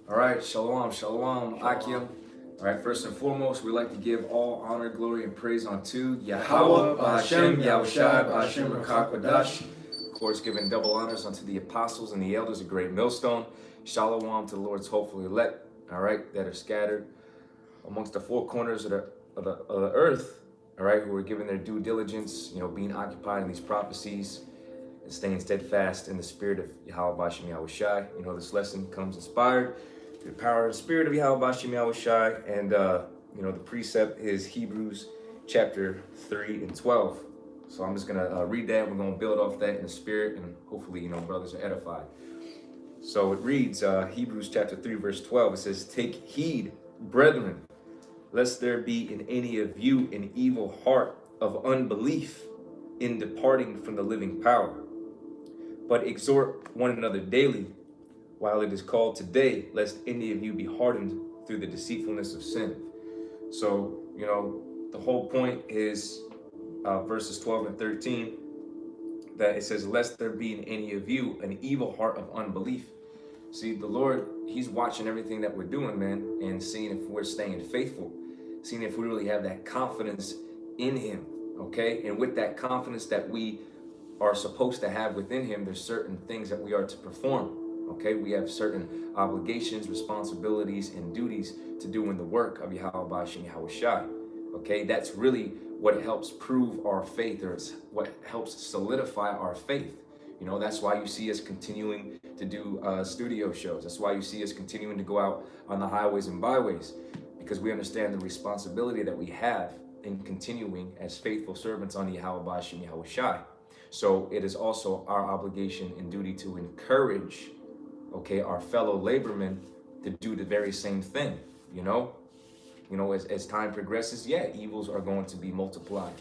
All right, shalom, shalom, Akim. All right, first and foremost, we like to give all honor, glory, and praise unto Yahweh, Bahashem, Yahushai, Bahashem, Rakakwadash. Of course, giving double honors unto the apostles and the elders, a great millstone. Shalom to the Lord's hopeful elect, all right, that are scattered amongst the four corners of the earth, all right, who are given their due diligence, being occupied in these prophecies and staying steadfast in the spirit of Yahweh Bashem Yahushai. This lesson comes inspired through the power of the spirit of Yahweh Bashem Yahushai. And, the precept is Hebrews chapter 3 and 12. So I'm just going to read that. We're going to build off that in the spirit, and hopefully, brothers are edified. So it reads, Hebrews chapter 3, verse 12. It says, "Take heed, brethren, lest there be in any of you an evil heart of unbelief in departing from the living power. But exhort one another daily, while it is called today, lest any of you be hardened through the deceitfulness of sin." So, the whole point is verses 12 and 13, that it says, "Lest there be in any of you an evil heart of unbelief." See, the Lord, he's watching everything that we're doing, man, and seeing if we're staying faithful, seeing if we really have that confidence in him, okay? And with that confidence that we are supposed to have within him, there's certain things that we are to perform, okay? We have certain obligations, responsibilities, and duties to do in the work of Yahweh Bashem Yahushai, okay? That's really what helps prove our faith, or it's what helps solidify our faith. That's why you see us continuing to do studio shows. That's why you see us continuing to go out on the highways and byways, because we understand the responsibility that we have in continuing as faithful servants on Yahweh Bashem Yahushai. So it is also our obligation and duty to encourage, okay, our fellow labormen to do the very same thing. As time progresses, evils are going to be multiplied.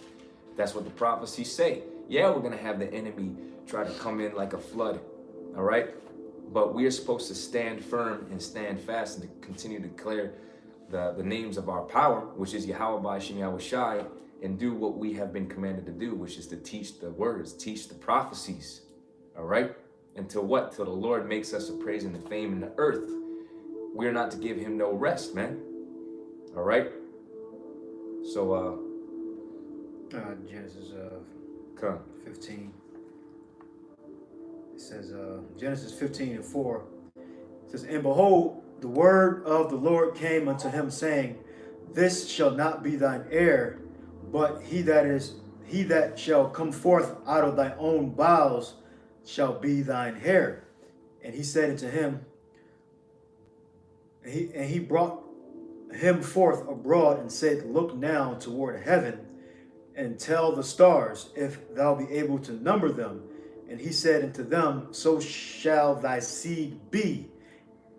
That's what the prophecies say. We're going to have the enemy try to come in like a flood, all right? But we are supposed to stand firm and stand fast and to continue to declare the names of our power, which is Yahweh Bashem Yahushai, and do what we have been commanded to do, which is to teach the words, teach the prophecies, all right? Until what? Till the Lord makes us a praise and a fame in the earth. We're not to give him no rest, man, all right? So, Genesis come. 15. It says, Genesis 15 and 4. It says, "And behold, the word of the Lord came unto him, saying, This shall not be thine heir, but he that shall come forth out of thy own bowels shall be thine heir. And he said unto him, and he brought him forth abroad and said, Look now toward heaven, and tell the stars, if thou be able to number them. And he said unto them, So shall thy seed be.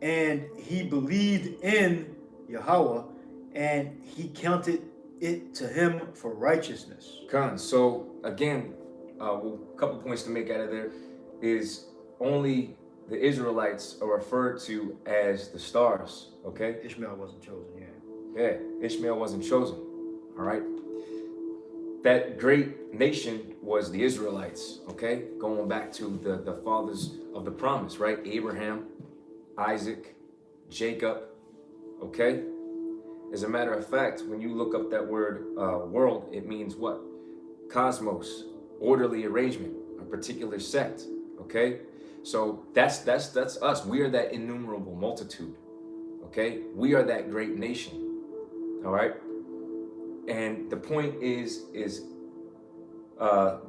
And he believed in Yahweh, and he counted it to him for righteousness." So again, a couple points to make out of there is only the Israelites are referred to as the stars, okay? Ishmael wasn't chosen, Ishmael wasn't chosen, all right? That great nation was the Israelites, okay? Going back to the fathers of the promise, right? Abraham, Isaac, Jacob, okay? As a matter of fact, when you look up that word world, it means what? Cosmos, orderly arrangement, a particular sect, okay? So that's us. We are that innumerable multitude, okay? We are that great nation, all right? And the point is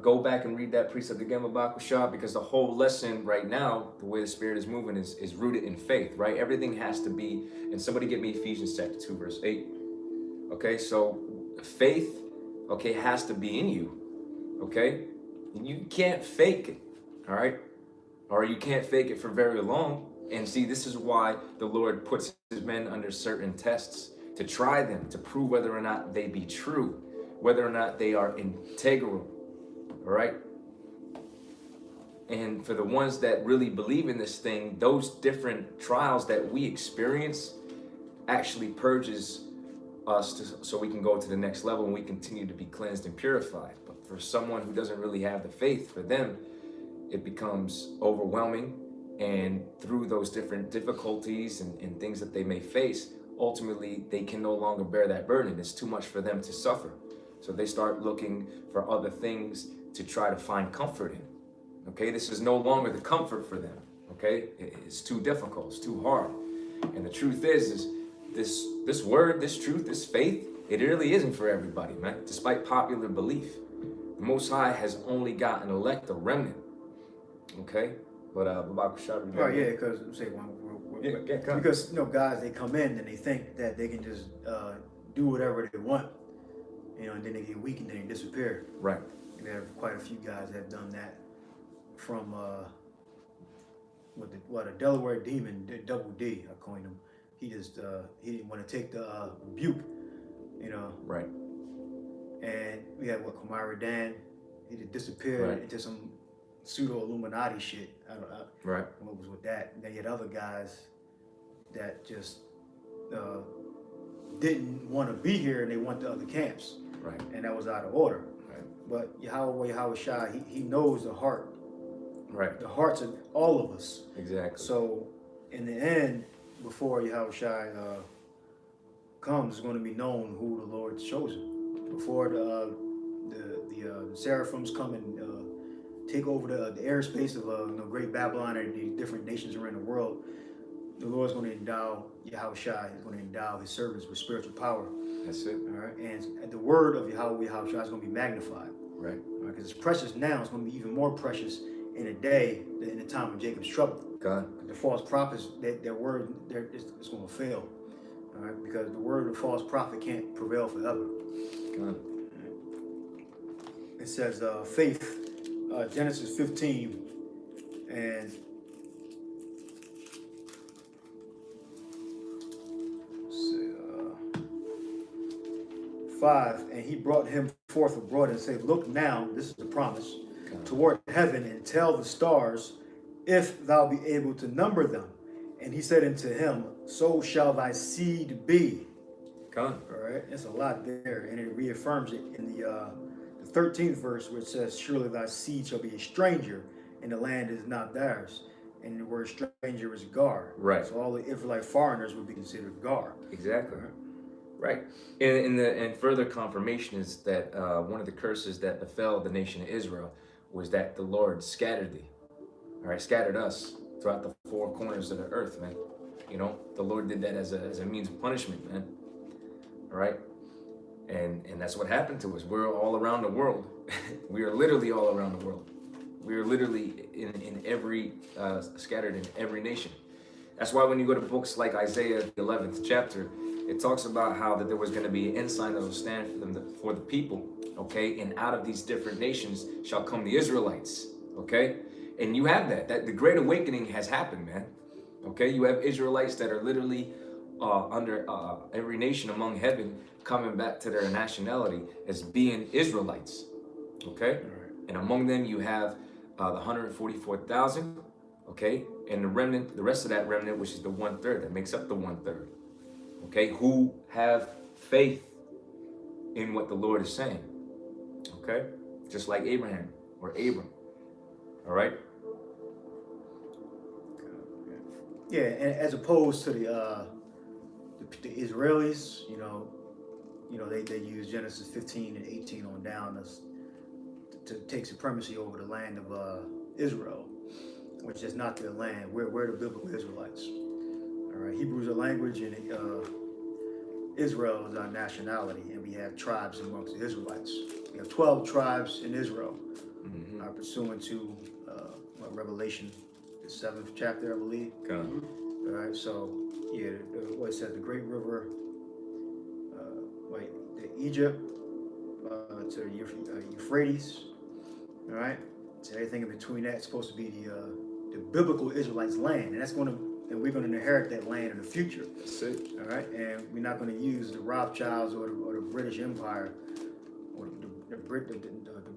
go back and read that precept again, Babakusha, because the whole lesson right now, the way the Spirit is moving, is rooted in faith, right? Everything has to be, and somebody get me Ephesians chapter 2, verse 8. Okay, so faith, okay, has to be in you, okay? And you can't fake it, all right? Or you can't fake it for very long. And see, this is why the Lord puts his men under certain tests, to try them, to prove whether or not they be true, whether or not they are integral, all right? And for the ones that really believe in this thing, those different trials that we experience actually purges us so we can go to the next level and we continue to be cleansed and purified. But for someone who doesn't really have the faith, for them, it becomes overwhelming And through those different difficulties and things that they may face, ultimately they can no longer bear that burden. It's too much for them to suffer. So they start looking for other things to try to find comfort in. Okay, this is no longer the comfort for them. Okay, it's too difficult, it's too hard. And the truth is this word, this truth, this faith, it really isn't for everybody, man. Despite popular belief, the Most High has only got an elect, a remnant. Okay, but Right, yeah, because because guys, they come in and they think that they can just do whatever they want, and then they get weak and then they disappear. Right. We have quite a few guys that have done that. From a Delaware demon, Double D, I coined him. He just he didn't want to take the rebuke, Right. And we had Kamara Dan. He just disappeared into some pseudo Illuminati shit. I don't know what was with that. And then you had other guys that just didn't want to be here and they went to other camps. Right. And that was out of order. Right. But Yahweh Shai, he knows the heart. Right. The hearts of all of us. Exactly. So in the end, before Yahweh Shai comes, it's going to be known who the Lord's chosen. Before the seraphims come and take over the airspace of Great Babylon and the different nations around the world, the Lord's going to endow Yahweh Shai. He's going to endow his servants with spiritual power. That's it. All right, and the word of Yahweh Shai is going to be magnified. Right. Because it's precious now. It's going to be even more precious in a day, in the time of Jacob's trouble. God. The false prophets, their word, it's going to fail. All right, because the word of the false prophet can't prevail forever. God. It says faith, Genesis 15, and 5, and he brought him forth abroad and said, look now, this is the promise, toward heaven and tell the stars, if thou be able to number them. And he said unto him, so shall thy seed be. God. All right, it's a lot there, and it reaffirms it in the 13th verse, where it says, surely thy seed shall be a stranger, and the land is not theirs. And the word stranger is gar. Right. So all the Israelite foreigners would be considered gar. Exactly. Right. And further confirmation is that one of the curses that befell the nation of Israel was that the Lord scattered thee. All right, scattered us throughout the four corners of the earth, man. The Lord did that as a means of punishment, man. All right. And that's what happened to us. We're all around the world. We are literally all around the world. We are literally in every scattered in every nation. That's why when you go to books like Isaiah, the 11th chapter, it talks about how that there was going to be an ensign that will stand for the people, okay? And out of these different nations shall come the Israelites, okay? And you have that the Great Awakening has happened, man. Okay, you have Israelites that are literally under every nation among heaven coming back to their nationality as being Israelites, okay? And among them you have the 144,000, okay? And the remnant, the rest of that remnant, which is the 1/3, that makes up the 1/3, okay? Who have faith in what the Lord is saying, okay? Just like Abraham or Abram, all right? Yeah, and as opposed to the Israelis, they use Genesis 15 and 18 on down to take supremacy over the land of Israel, which is not their land. We're the biblical Israelites. All right, Hebrew is a language, and Israel is our nationality, and we have tribes amongst the Israelites. We have 12 tribes in Israel, pursuant to Revelation, the 7th chapter, I believe. God. All right, so yeah, what it says, the great river, Egypt to Euphrates. All right, so everything in between that is supposed to be the biblical Israelites' land, and we're going to inherit that land in the future. That's it. All right, and we're not going to use the Rothschilds or the British Empire or the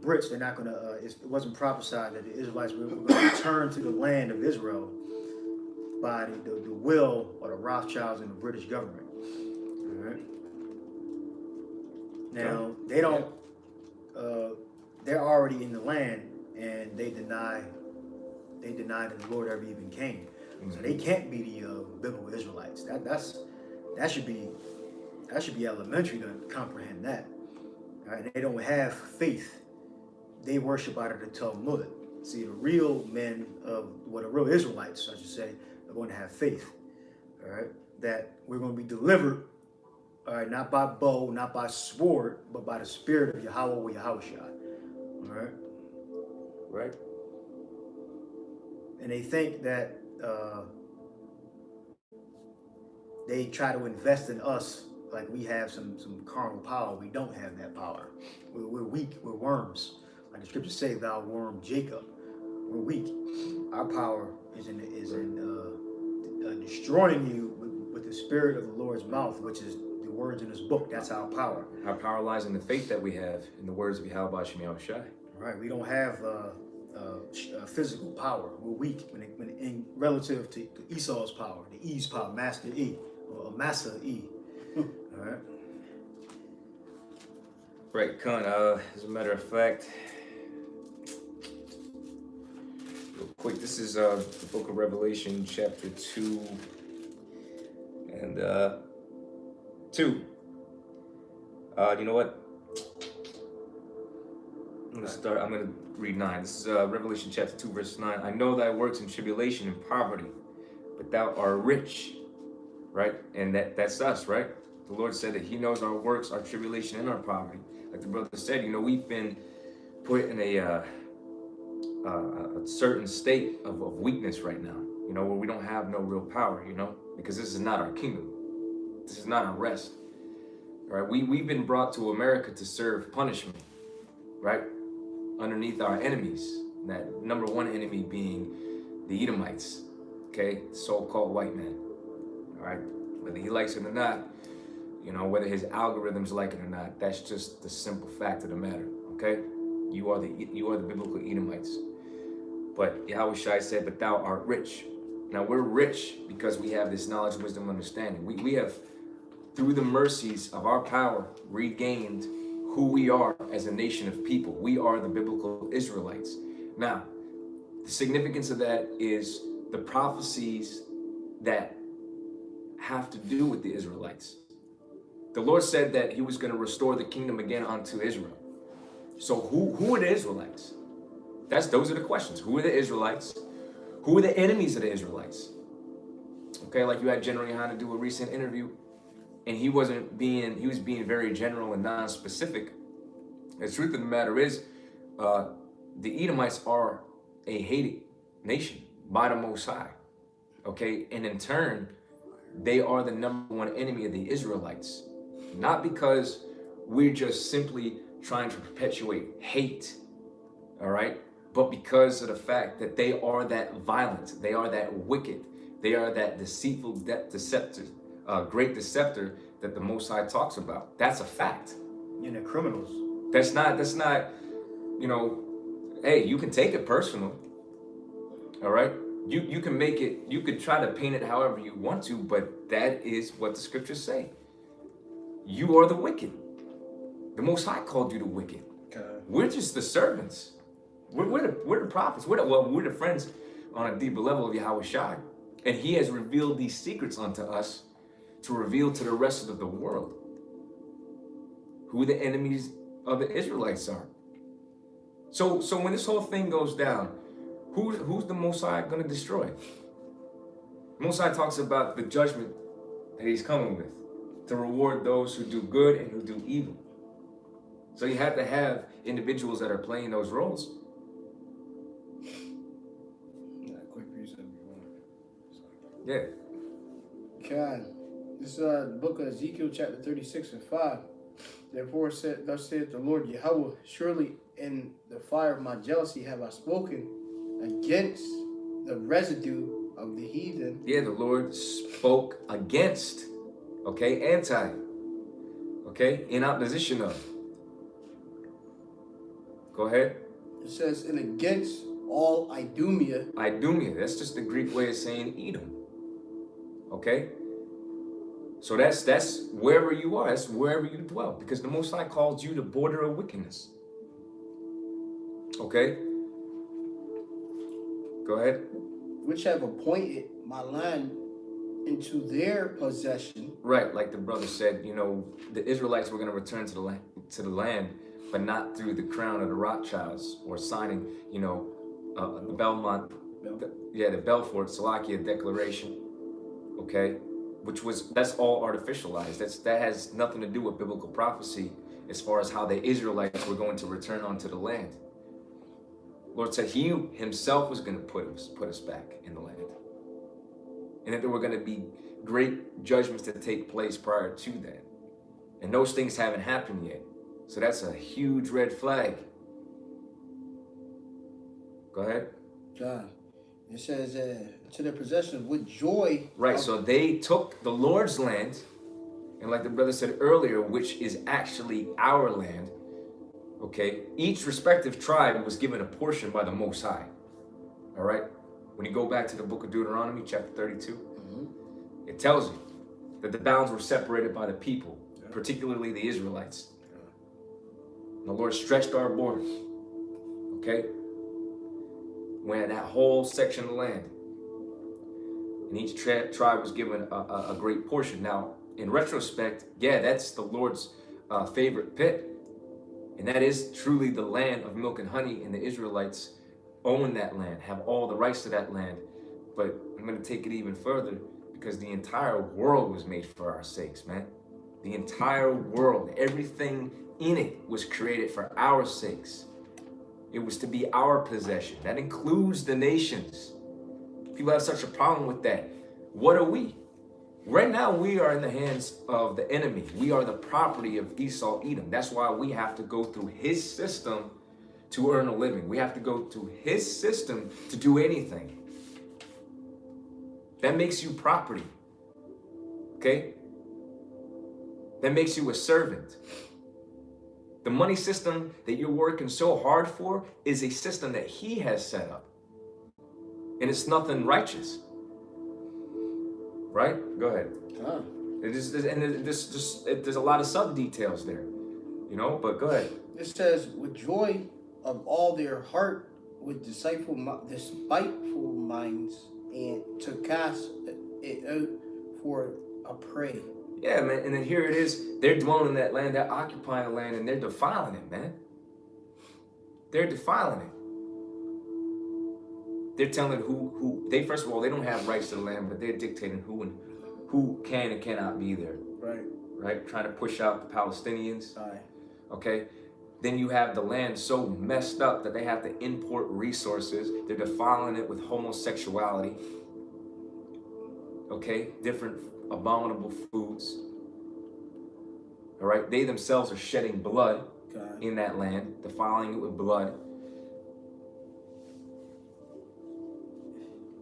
Brits. They're not going to. It wasn't prophesied that the Israelites were going to return to the land of Israel by the will of the Rothschilds and the British government. All right. Now they don't. They're already in the land, and they deny they denied that the Lord ever even came. So they can't be the biblical Israelites. That should be elementary to comprehend that. Right? They don't have faith. They worship out of the Talmud. See, the real men of the real Israelites, I should say, are going to have faith. All right, that we're going to be delivered. All right, not by bow, not by sword, but by the Spirit of Yahweh or Yahushua. All right. Right. And they think that they try to invest in us like we have some carnal power. We don't have that power. We're weak. We're worms. Like the scriptures say, "Thou worm Jacob." We're weak. Our power is in destroying you with the spirit of the Lord's mouth, which is the words in His book. That's our power. Our power lies in the faith that we have in the words of Yahweh Bashem Yahushai. Right. We don't have physical power. We're weak when in relative to Esau's power, the E's power, Master E or Massa E. All right. Right, Khan. As a matter of fact, real quick, this is the book of Revelation, chapter 2 and 2. You know what? I'm going to read 9. This is Revelation chapter 2, verse 9. I know thy works in tribulation and poverty, but thou art rich. Right? And that's us, right? The Lord said that He knows our works, our tribulation, and our poverty. Like the brother said, we've been put in a certain state of weakness right now, where we don't have no real power, because this is not our kingdom. This is not our rest. Right? We've been brought to America to serve punishment, right? Underneath our enemies. That number one enemy being the Edomites, okay? So-called white man. All right, whether he likes it or not, whether his algorithms like it or not, that's just the simple fact of the matter. Okay, you are the biblical Edomites. But Yahushua said, "But thou art rich." Now we're rich because we have this knowledge, wisdom, understanding. We have, through the mercies of our power, regained who we are as a nation of people. We are the biblical Israelites. Now, the significance of that is the prophecies that have to do with the Israelites. The Lord said that He was going to restore the kingdom again unto Israel. So who are the Israelites? Those are the questions. Who are the Israelites? Who are the enemies of the Israelites? Okay, like you had General Yohana do a recent interview, and he was being very general and non-specific. The truth of the matter is, the Edomites are a hated nation by the Most High. Okay, and in turn, they are the number one enemy of the Israelites. Not because we're just simply trying to perpetuate hate, all right? But because of the fact that they are that violent, they are that wicked, they are that deceitful, deceptive, great deceptor that the Most High talks about. That's a fact. And they're criminals. That's not, hey, you can take it personal, all right? You can make it, you could try to paint it however you want to, but that is what the scriptures say. You are the wicked. The Most High called you the wicked. Okay. We're just the servants. We're the prophets. We're the friends on a deeper level of Yahushua. And He has revealed these secrets unto us to reveal to the rest of the world who the enemies of the Israelites are. So when this whole thing goes down, who's the Most High going to destroy? The Most High talks about the judgment that He's coming with to reward those who do good and who do evil. So you have to have individuals that are playing those roles. Quick piece of Yeah. God, this book of Ezekiel chapter 36 and 5. Therefore thus saith the Lord Yahweh, surely in the fire of my jealousy have I spoken against the residue of the heathen. Yeah, the Lord spoke against, okay, anti, okay, in opposition of. Go ahead. It says, and against all Idumea. Idumea, that's just the Greek way of saying Edom. Okay? So that's wherever you are, that's wherever you dwell, because the Most High called you the border of wickedness. Okay? Go Go ahead. Which have appointed my land into their possession. Right, like the brother said, you know, the Israelites were going to return to the land, but not through the crown of the Rothschilds or signing, you know, the Belmont, the Belfort Salakia Declaration. Okay, that's all artificialized. That has nothing to do with biblical prophecy as far as how the Israelites were going to return onto the land. Lord said He Himself was going to put us back in the land, and that there were going to be great judgments to take place prior to that, and those things haven't happened yet. So that's a huge red flag. Go ahead. John, it says to their possession with joy. Right, so they took the Lord's land, and like the brother said earlier, which is actually our land, okay? Each respective tribe was given a portion by the Most High, all right? When you go back to the book of Deuteronomy, chapter 32, it tells you that the bounds were separated by the people, particularly the Israelites. And the Lord stretched our borders, okay? When that whole section of land, and each tribe was given a great portion. Now, in retrospect, yeah, that's the Lord's favorite pit. And that is truly the land of milk and honey, and the Israelites own that land, have all the rights to that land. But I'm going to take it even further, because the entire world was made for our sakes, man. The entire world, everything in it was created for our sakes. It was to be our possession. That includes the nations. People have such a problem with that. What are we? Right now, we are in the hands of the enemy. We are the property of Esau, Edom. That's why we have to go through his system to earn a living. We have to go through his system to do anything. That makes you property. Okay? That makes you a servant. The money system that you're working so hard for is a system that he has set up. And it's nothing righteous. Right? Go ahead. There's a lot of sub details there. You know, but go ahead. It says, with joy of all their heart, with despiteful minds, and to cast it out for a prey. Yeah, man, and then here it is. They're dwelling in that land, they're occupying the land, and they're defiling it, man. They're defiling it. They're telling they first of all, they don't have rights to the land, but they're dictating who can and cannot be there. Right. Right? Trying to push out the Palestinians. Aye. Okay? Then you have the land so messed up that they have to import resources. They're defiling it with homosexuality. Okay? Different abominable foods. All right? They themselves are shedding blood in that land, defiling it with blood.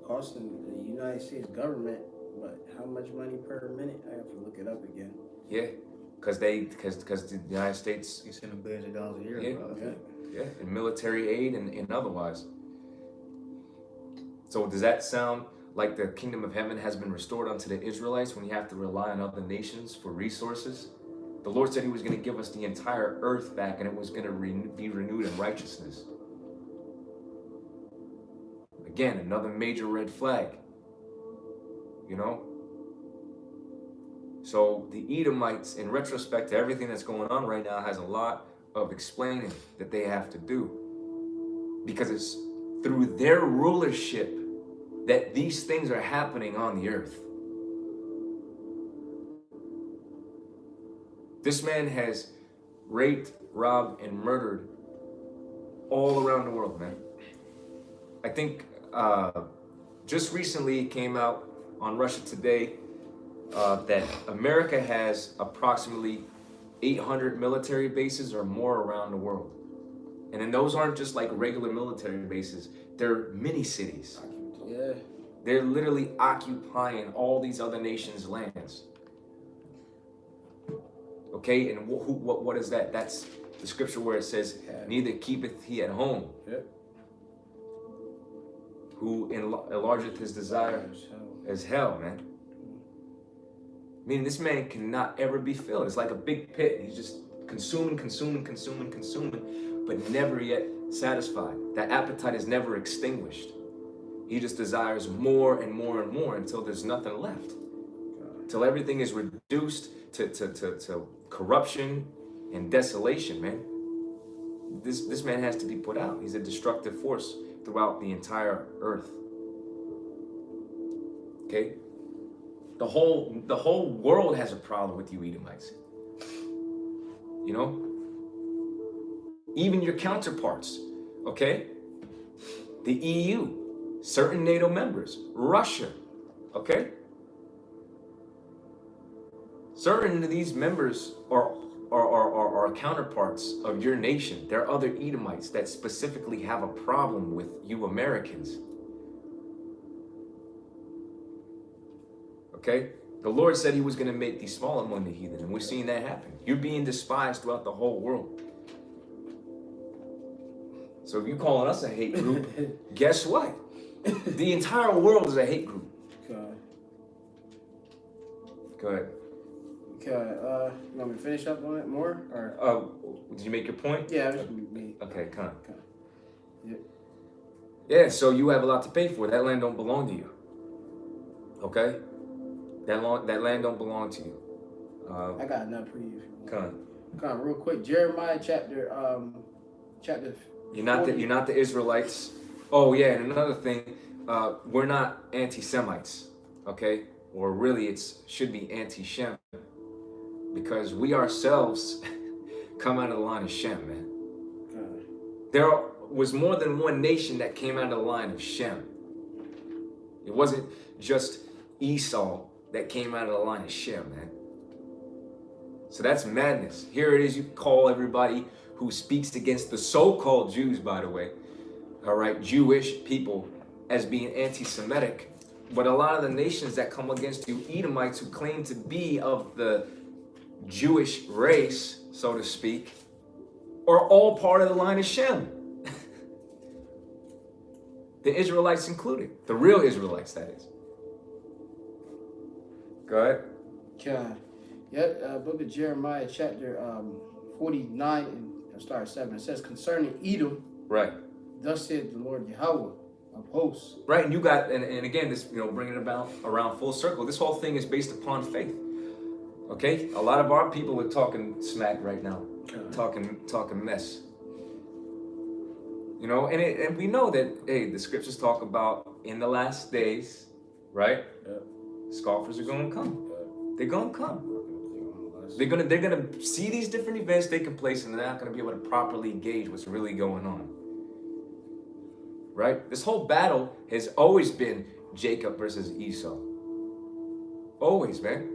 Costing the United States government, what, how much money per minute? I have to look it up again. Yeah, because the United States, You send them billions of dollars a year. Yeah, in military aid and otherwise. So does that sound like the kingdom of heaven has been restored unto the Israelites when you have to rely on other nations for resources? The Lord said he was going to give us the entire earth back, and it was going to be renewed in righteousness. Again, another major red flag. You know? So the Edomites, in retrospect to everything that's going on right now, has a lot of explaining that they have to do. Because it's through their rulership that these things are happening on the earth. This man has raped, robbed, and murdered all around the world, man. I think just recently it came out on Russia Today that America has approximately 800 military bases or more around the world. And then those aren't just like regular military bases, they're mini cities. Yeah. They're literally occupying all these other nations' lands. Okay, and what is that? That's the scripture where it says, neither keepeth he at home. Yep. Who enlargeth his desire as hell, man. Meaning this man cannot ever be filled. It's like a big pit. He's just consuming, but never yet satisfied. That appetite is never extinguished. He just desires more and more and more until there's nothing left. Till everything is reduced to corruption and desolation, man. This man has to be put out. He's a destructive force throughout the entire earth. Okay? The whole world has a problem with you Edomites. You know? Even your counterparts, okay? The EU, certain NATO members, Russia, okay? Certain of these members are counterparts of your nation. There are other Edomites that specifically have a problem with you Americans. Okay? The Lord said he was going to make these small among the heathen, and we're seeing that happen. You're being despised throughout the whole world. So if you're calling us a hate group, guess what? The entire world is a hate group. God. Go ahead. Okay, you want me to finish up on it more? Or Did you make your point? yeah, just me. Okay, come on. Yep. Yeah, so you have a lot to pay for. That land don't belong to you. Okay? That land don't belong to you. I got enough for you. Come on. Real quick. Jeremiah chapter. You're not the Israelites. Oh yeah, and another thing, we're not anti-Semites, okay? Or really, should be anti-Shem, because we ourselves come out of the line of Shem, man. God. There was more than one nation that came out of the line of Shem. It wasn't just Esau that came out of the line of Shem, man. So that's madness. Here it is, you call everybody who speaks against the so-called Jews, by the way, all right, Jewish people, as being anti-Semitic. But a lot of the nations that come against you, Edomites, who claim to be of the Jewish race, so to speak, are all part of the line of Shem. The Israelites included. The real Israelites, that is. Go ahead. God. Yep, book of Jeremiah chapter 49 and start 7. It says, concerning Edom, Right. thus said the Lord Yahweh of hosts. Right, and you got, and again, this, bringing it about around full circle, this whole thing is based upon faith. Okay? A lot of our people are talking smack right now. Talking mess. And we know that, hey, the scriptures talk about in the last days, right? Yep. Scoffers are gonna come. They're gonna come. They're gonna see these different events taking place, and they're not gonna be able to properly gauge what's really going on. Right? This whole battle has always been Jacob versus Esau. Always, man.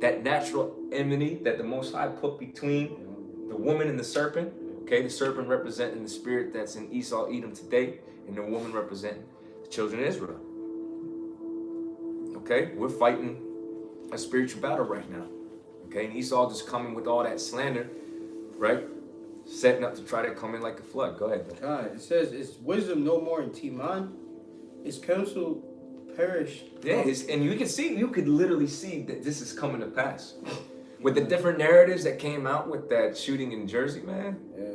That natural enmity that the Most High put between the woman and the serpent. Okay, the serpent representing the spirit that's in Esau, Edom today, and the woman representing the children of Israel. Okay, we're fighting a spiritual battle right now. Okay, and Esau just coming with all that slander, right? Setting up to try to come in like a flood. Go ahead. God, it says, is wisdom no more in Timan? Is counsel perished? Yeah, and you could literally see that this is coming to pass. With the different narratives that came out with that shooting in Jersey, man. Yeah.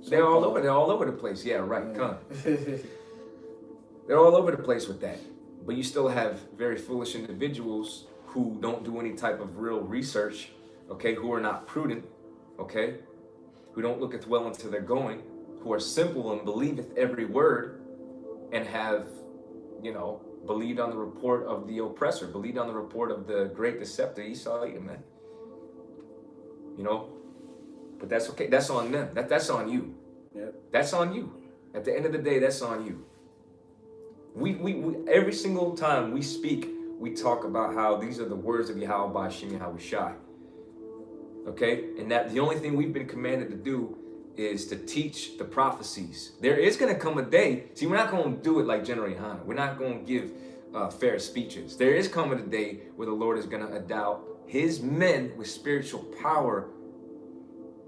They're all over the place. Yeah, right. Come. They're all over the place with that. But you still have very foolish individuals who don't do any type of real research, okay, who are not prudent, okay, who don't looketh well into their going, who are simple and believeth every word, and have, believed on the report of the oppressor, believed on the report of the great deceptor, Esau, man. But that's okay. That's on them. That's on you. Yep. That's on you. At the end of the day, that's on you. We every single time we speak, we talk about how these are the words of Yahweh Ba'ashem Yahweh Shai. Okay? And that the only thing we've been commanded to do is to teach the prophecies. There is going to come a day. See, we're not going to do it like General Yohana. We're not going to give fair speeches. There is coming a day where the Lord is going to endow his men with spiritual power,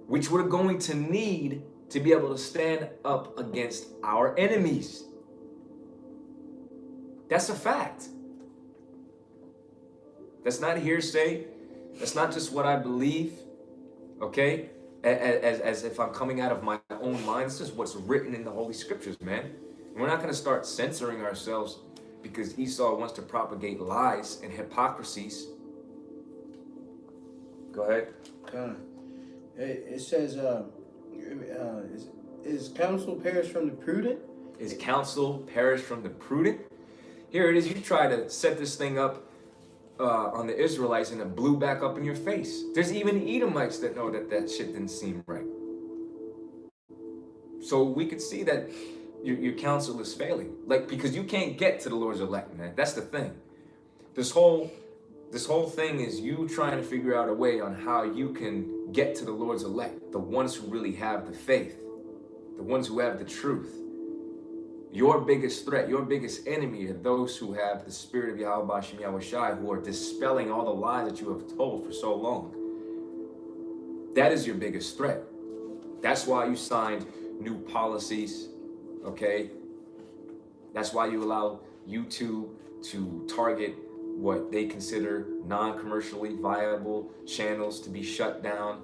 which we're going to need to be able to stand up against our enemies. That's a fact. That's not hearsay. That's not just what I believe, okay? As if I'm coming out of my own mind. This is what's written in the Holy Scriptures, man. We're not going to start censoring ourselves because Esau wants to propagate lies and hypocrisies. Go ahead. It says, is counsel perish from the prudent? Is counsel perish from the prudent? Here it is. You try to set this thing up on the Israelites and it blew back up in your face. There's even Edomites that know that that shit didn't seem right. So we could see that your counsel is failing. Like, because you can't get to the Lord's elect, man. That's the thing. This whole thing is you trying to figure out a way on how you can get to the Lord's elect, the ones who really have the faith, the ones who have the truth. Your biggest threat, your biggest enemy are those who have the spirit of Yahweh Bashem Yahushai, who are dispelling all the lies that you have told for so long. That is your biggest threat. That's why you signed new policies, okay? That's why you allow YouTube to target what they consider non-commercially viable channels to be shut down,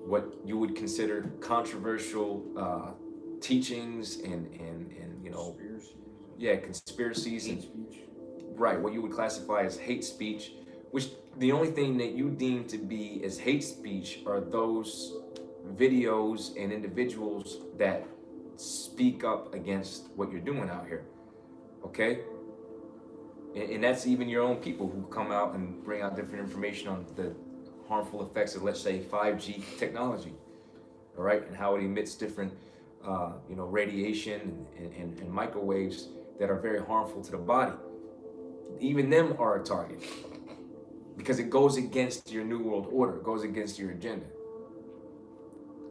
what you would consider controversial teachings and you know, conspiracies and right, what you would classify as hate speech, which the only thing that you deem to be as hate speech are those videos and individuals that speak up against what you're doing out here, okay? And that's even your own people who come out and bring out different information on the harmful effects of, let's say, 5G technology, all right, and how it emits different radiation and microwaves that are very harmful to the body. Even them are a target because it goes against your New World Order, it goes against your agenda.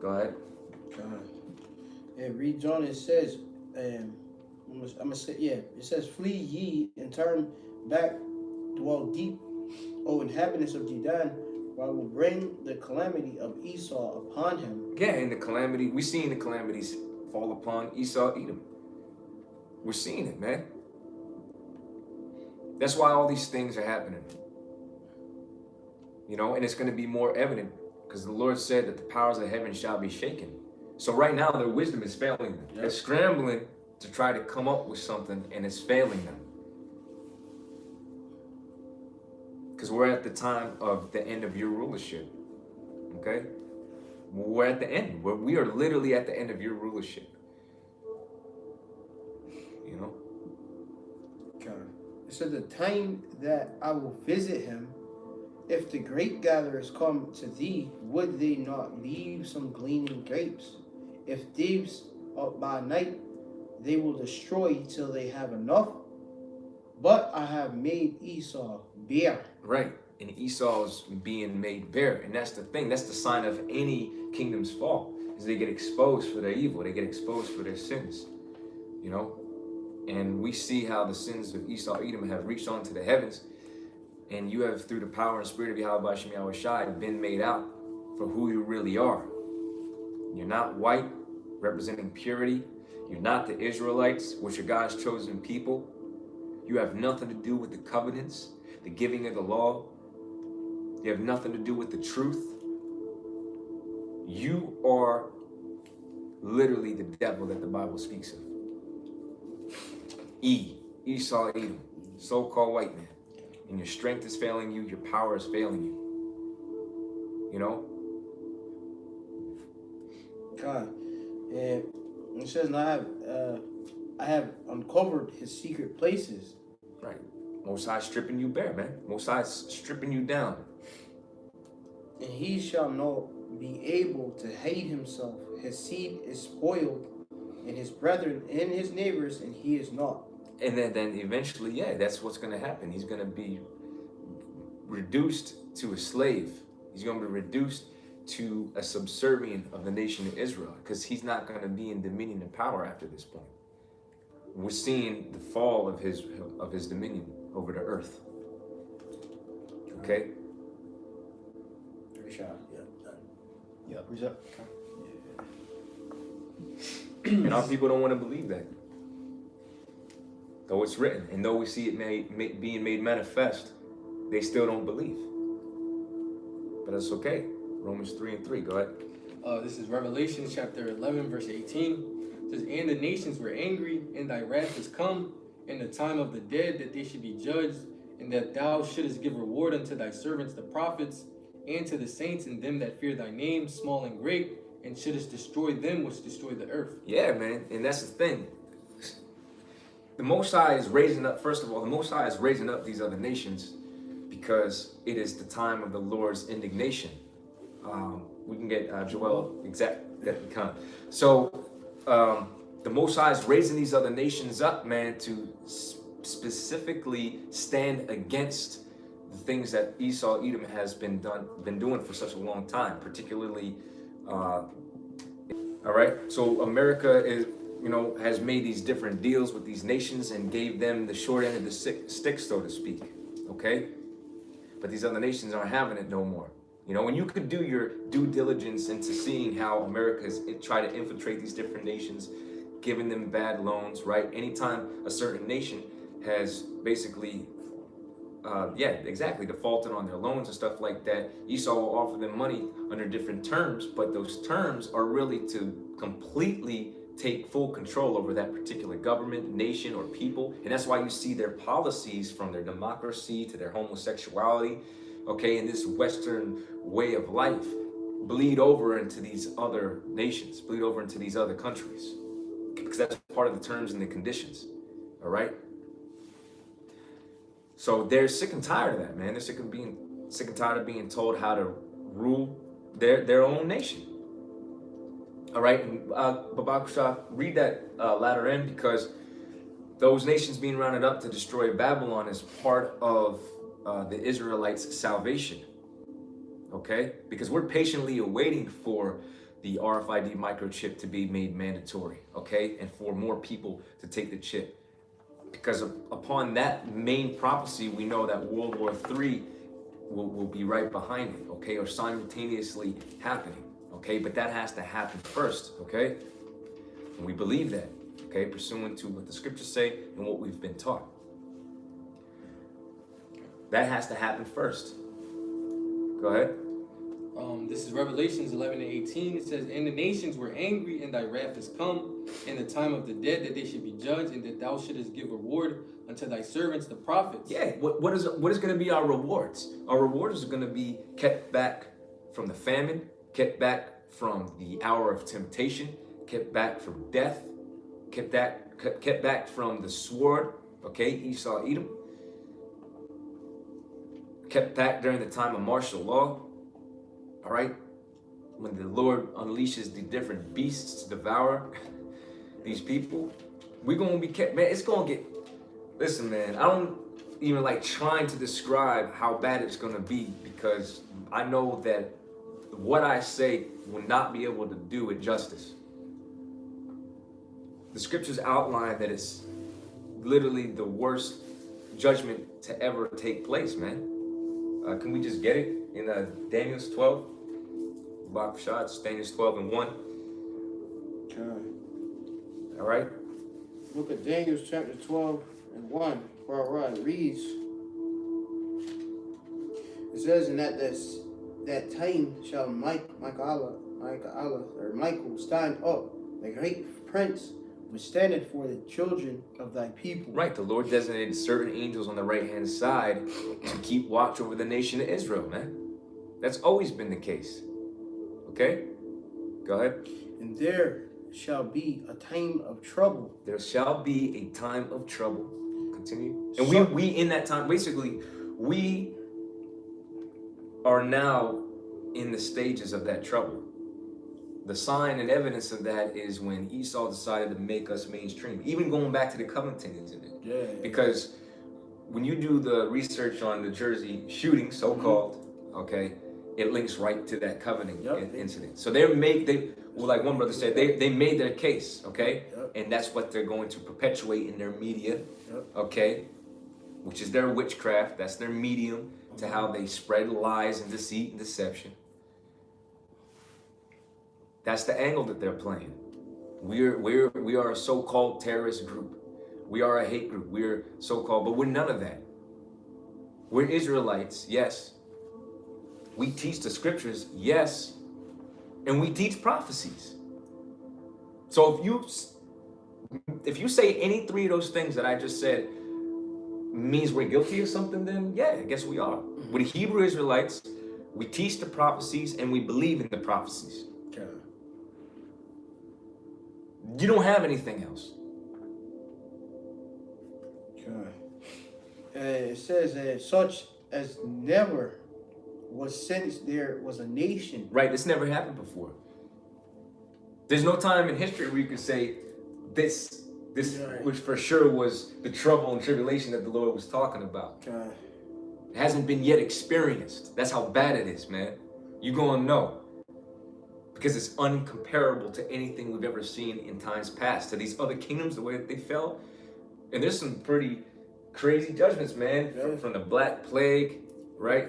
Go ahead. It reads on, it says, I'm gonna say, it says, flee ye and turn back, dwell deep, O inhabitants of Dedan, for I will bring the calamity of Esau upon him. Yeah, and the calamity, we're seeing the calamities fall upon Esau, Edom. We're seeing it, man. That's why all these things are happening. You know, and it's going to be more evident because the Lord said that the powers of heaven shall be shaken. So right now, their wisdom is failing them. They're scrambling to try to come up with something, and it's failing them. Because we're at the time of the end of your rulership. Okay? We're at the end. We are literally at the end of your rulership. You know? It said, the time that I will visit him, if the grape gatherers come to thee, would they not leave some gleaning grapes? If thieves up by night, they will destroy till they have enough. But I have made Esau bare. Right. And Esau's being made bare. And that's the thing. That's the sign of any kingdom's fall. Is they get exposed for their evil. They get exposed for their sins. You know? And we see how the sins of Esau, Edom have reached onto the heavens. And you have, through the power and spirit of Yahweh Bashem Yahushai, been made out for who you really are. You're not white, representing purity. You're not the Israelites, which are God's chosen people. You have nothing to do with the covenants, the giving of the law. You have nothing to do with the truth. You are literally the devil that the Bible speaks of. Esau, Edom, so-called white man. And your strength is failing you, your power is failing you. You know? God. And it says, and I have uncovered his secret places. Right. Most High stripping you bare, man. Most High stripping you down. And he shall not be able to hide himself. His seed is spoiled, and his brethren and his neighbors, and he is not. And then eventually, that's what's going to happen. He's going to be reduced to a slave. He's going to be reduced to a subservient of the nation of Israel, because he's not going to be in dominion and power after this point. We're seeing the fall of his dominion over the earth. Okay? Yeah, reset. And our people don't want to believe that. Though it's written, and though we see it being made manifest, they still don't believe. But that's okay. Romans 3:3, go ahead. This is Revelation chapter 11, verse 18. It says, and the nations were angry, and thy wrath is come, in the time of the dead, that they should be judged, and that thou shouldest give reward unto thy servants the prophets, and to the saints and them that fear thy name, small and great, and shouldest destroy them which destroy the earth. Yeah, man, and that's the thing. The Most High is raising up, first of all, the Most High is raising up these other nations because it is the time of the Lord's indignation. We can get Joel exact. So the Most High is raising these other nations up, man, to specifically stand against the things that Esau, Edom has been doing for such a long time, particularly. All right, so America is, has made these different deals with these nations and gave them the short end of the stick, so to speak. Okay, but these other nations aren't having it no more. When you could do your due diligence into seeing how America has tried to infiltrate these different nations, giving them bad loans, right? Anytime a certain nation has basically, defaulted on their loans and stuff like that, Esau will offer them money under different terms, but those terms are really to completely take full control over that particular government, nation, or people. And that's why you see their policies, from their democracy to their homosexuality, okay, in this Western way of life, bleed over into these other nations, bleed over into these other countries, because that's part of the terms and the conditions. All right. So they're sick and tired of that, man. They're sick and tired of being told how to rule their own nation. All right, and Babakusha, read that latter end, because those nations being rounded up to destroy Babylon is part of the Israelites' salvation. Okay, because we're patiently awaiting for the RFID microchip to be made mandatory. Okay, and for more people to take the chip. Because upon that main prophecy, we know that World War III will be right behind it, okay, or simultaneously happening, okay? But that has to happen first, okay? And we believe that, okay, pursuant to what the scriptures say and what we've been taught. That has to happen first. Go ahead. This is Revelations 11:18. It says, and the nations were angry, and thy wrath is come, in the time of the dead, that they should be judged, and that thou shouldest give reward unto thy servants the prophets. Yeah, what is going to be our rewards? Our rewards are going to be kept back from the famine, kept back from the hour of temptation, kept back from death, kept back from the sword, okay, Esau, Edom, kept back during the time of martial law. All right, when the Lord unleashes the different beasts to devour these people, we're going to be kept, man. It's going to get, listen, man, I don't even like trying to describe how bad it's going to be, because I know that what I say will not be able to do it justice. The scriptures outline that it's literally the worst judgment to ever take place, man. Can we just get it in Daniel 12? Bob shots, Daniel 12 and 1. Okay. All right. Book of Daniel chapter 12 and 1. Where it reads, it says, in that time shall Michael stand up, the great prince, which standeth for the children of thy people. Right, the Lord designated certain angels on the right-hand side to keep watch over the nation of Israel, man. That's always been the case. Okay? Go ahead. And there shall be a time of trouble. There shall be a time of trouble. Continue. And we in that time, basically, we are now in the stages of that trouble. The sign and evidence of that is when Esau decided to make us mainstream. Even going back to the Covingtons in it. Yeah. Because when you do the research on the Jersey shooting, so-called, okay, it links right to that Covenant incident. So like one brother said, they made their case, okay? Yep. And that's what they're going to perpetuate in their media, Yep. okay? Which is their witchcraft. That's their medium to how they spread lies and deceit and deception. That's the angle that they're playing. We are a so-called terrorist group. We are a hate group. We're so-called, but we're none of that. We're Israelites, yes. We teach the scriptures, yes. And we teach prophecies. So if you If you say any three of those things that I just said means we're guilty of something, then yeah, I guess we are. We're the Hebrew Israelites. We teach the prophecies and we believe in the prophecies. Okay. You don't have anything else. Okay. It says that such as never was since there was a nation. Right? This never happened before. There's no time in history where you could say this, Right. which for sure was the trouble and tribulation that the Lord was talking about. Okay. It hasn't been yet experienced. That's how bad it is, man. You gonna know. Because it's uncomparable to anything we've ever seen in times past. To these other kingdoms, the way that they fell. And there's some pretty crazy judgments, man. Yeah. From the Black Plague, right?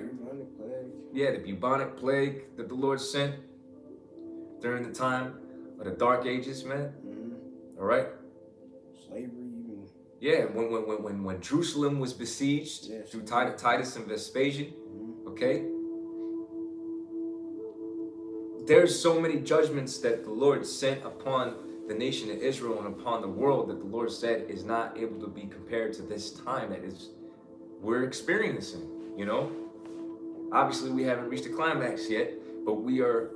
Yeah, the bubonic plague that the Lord sent during the time of the Dark Ages, man. All right? Slavery, even. Yeah, when Jerusalem was besieged through Titus and Vespasian, okay? There's so many judgments that the Lord sent upon the nation of Israel and upon the world that the Lord said is not able to be compared to this time that is we're experiencing, you know? Obviously, we haven't reached the climax yet, but we are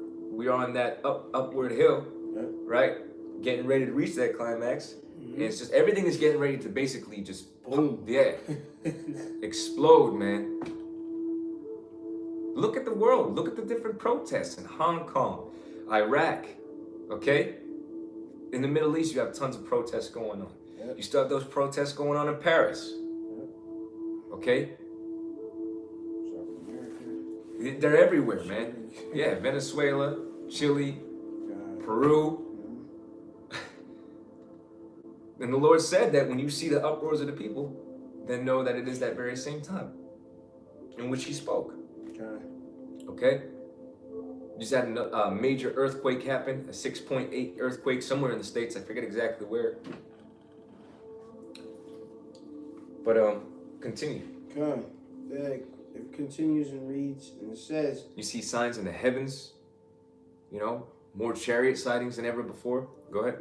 on that upward hill, right? Getting ready to reach that climax. And it's just everything is getting ready to basically just boom, explode, man. Look at the world. Look at the different protests in Hong Kong, Iraq, okay? In the Middle East, you have tons of protests going on. You still have those protests going on in Paris, okay? They're everywhere, man. Yeah, Venezuela, Chile, Peru. And the Lord said that when you see the uproars of the people, then know that it is that very same time in which He spoke. Okay? Just had a major earthquake happen, a 6.8 earthquake somewhere in the States. I forget exactly where. But continue. Okay. It continues and reads, and it says, You see signs in the heavens, you know, more chariot sightings than ever before. Go ahead.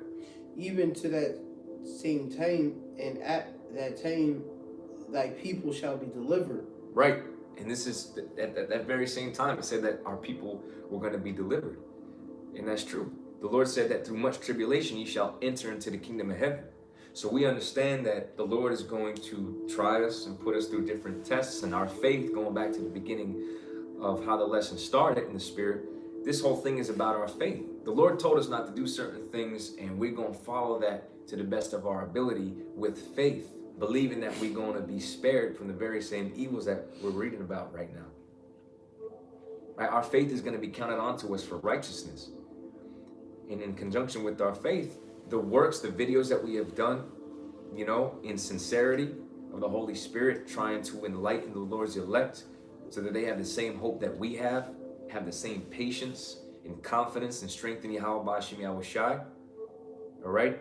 even to that same time, and at that time, thy people shall be delivered. Right. And this is at that very same time, it said that our people were going to be delivered. And that's true. The Lord said that through much tribulation, ye shall enter into the kingdom of heaven. So we understand that the Lord is going to try us and put us through different tests, and our faith, going back to the beginning of how the lesson started in the Spirit, this whole thing is about our faith. The Lord told us not to do certain things, and we're going to follow that to the best of our ability with faith, believing that we're going to be spared from the very same evils that we're reading about right now. Right? Our faith is going to be counted onto us for righteousness. And in conjunction with our faith, the works, the videos that we have done, you know, in sincerity of the Holy Spirit, trying to enlighten the Lord's elect so that they have the same hope that we have the same patience and confidence and strength in Yahweh B'Ashem Yahushai. All right?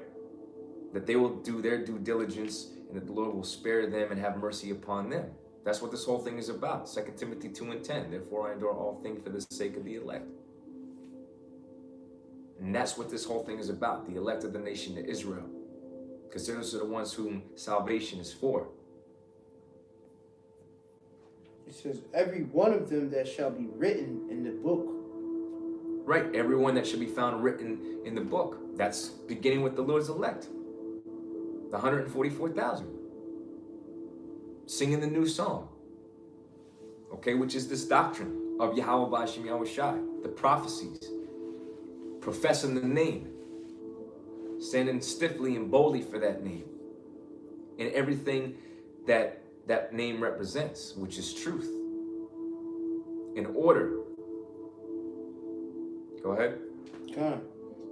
That they will do their due diligence and that the Lord will spare them and have mercy upon them. That's what this whole thing is about. 2 Timothy 2:10. Therefore I endure all things for the sake of the elect. And that's what this whole thing is about, the elect of the nation of Israel. Because those are the ones whom salvation is for. It says, every one of them that shall be written in the book. Right, everyone that should be found written in the book. That's beginning with the Lord's elect. The 144,000. Singing the new song. Okay, which is this doctrine of Yahweh B'Ashem Yahushai, the prophecies. Professing the name, standing stiffly and boldly for that name, and everything that that name represents, which is truth, in order. Go ahead. God.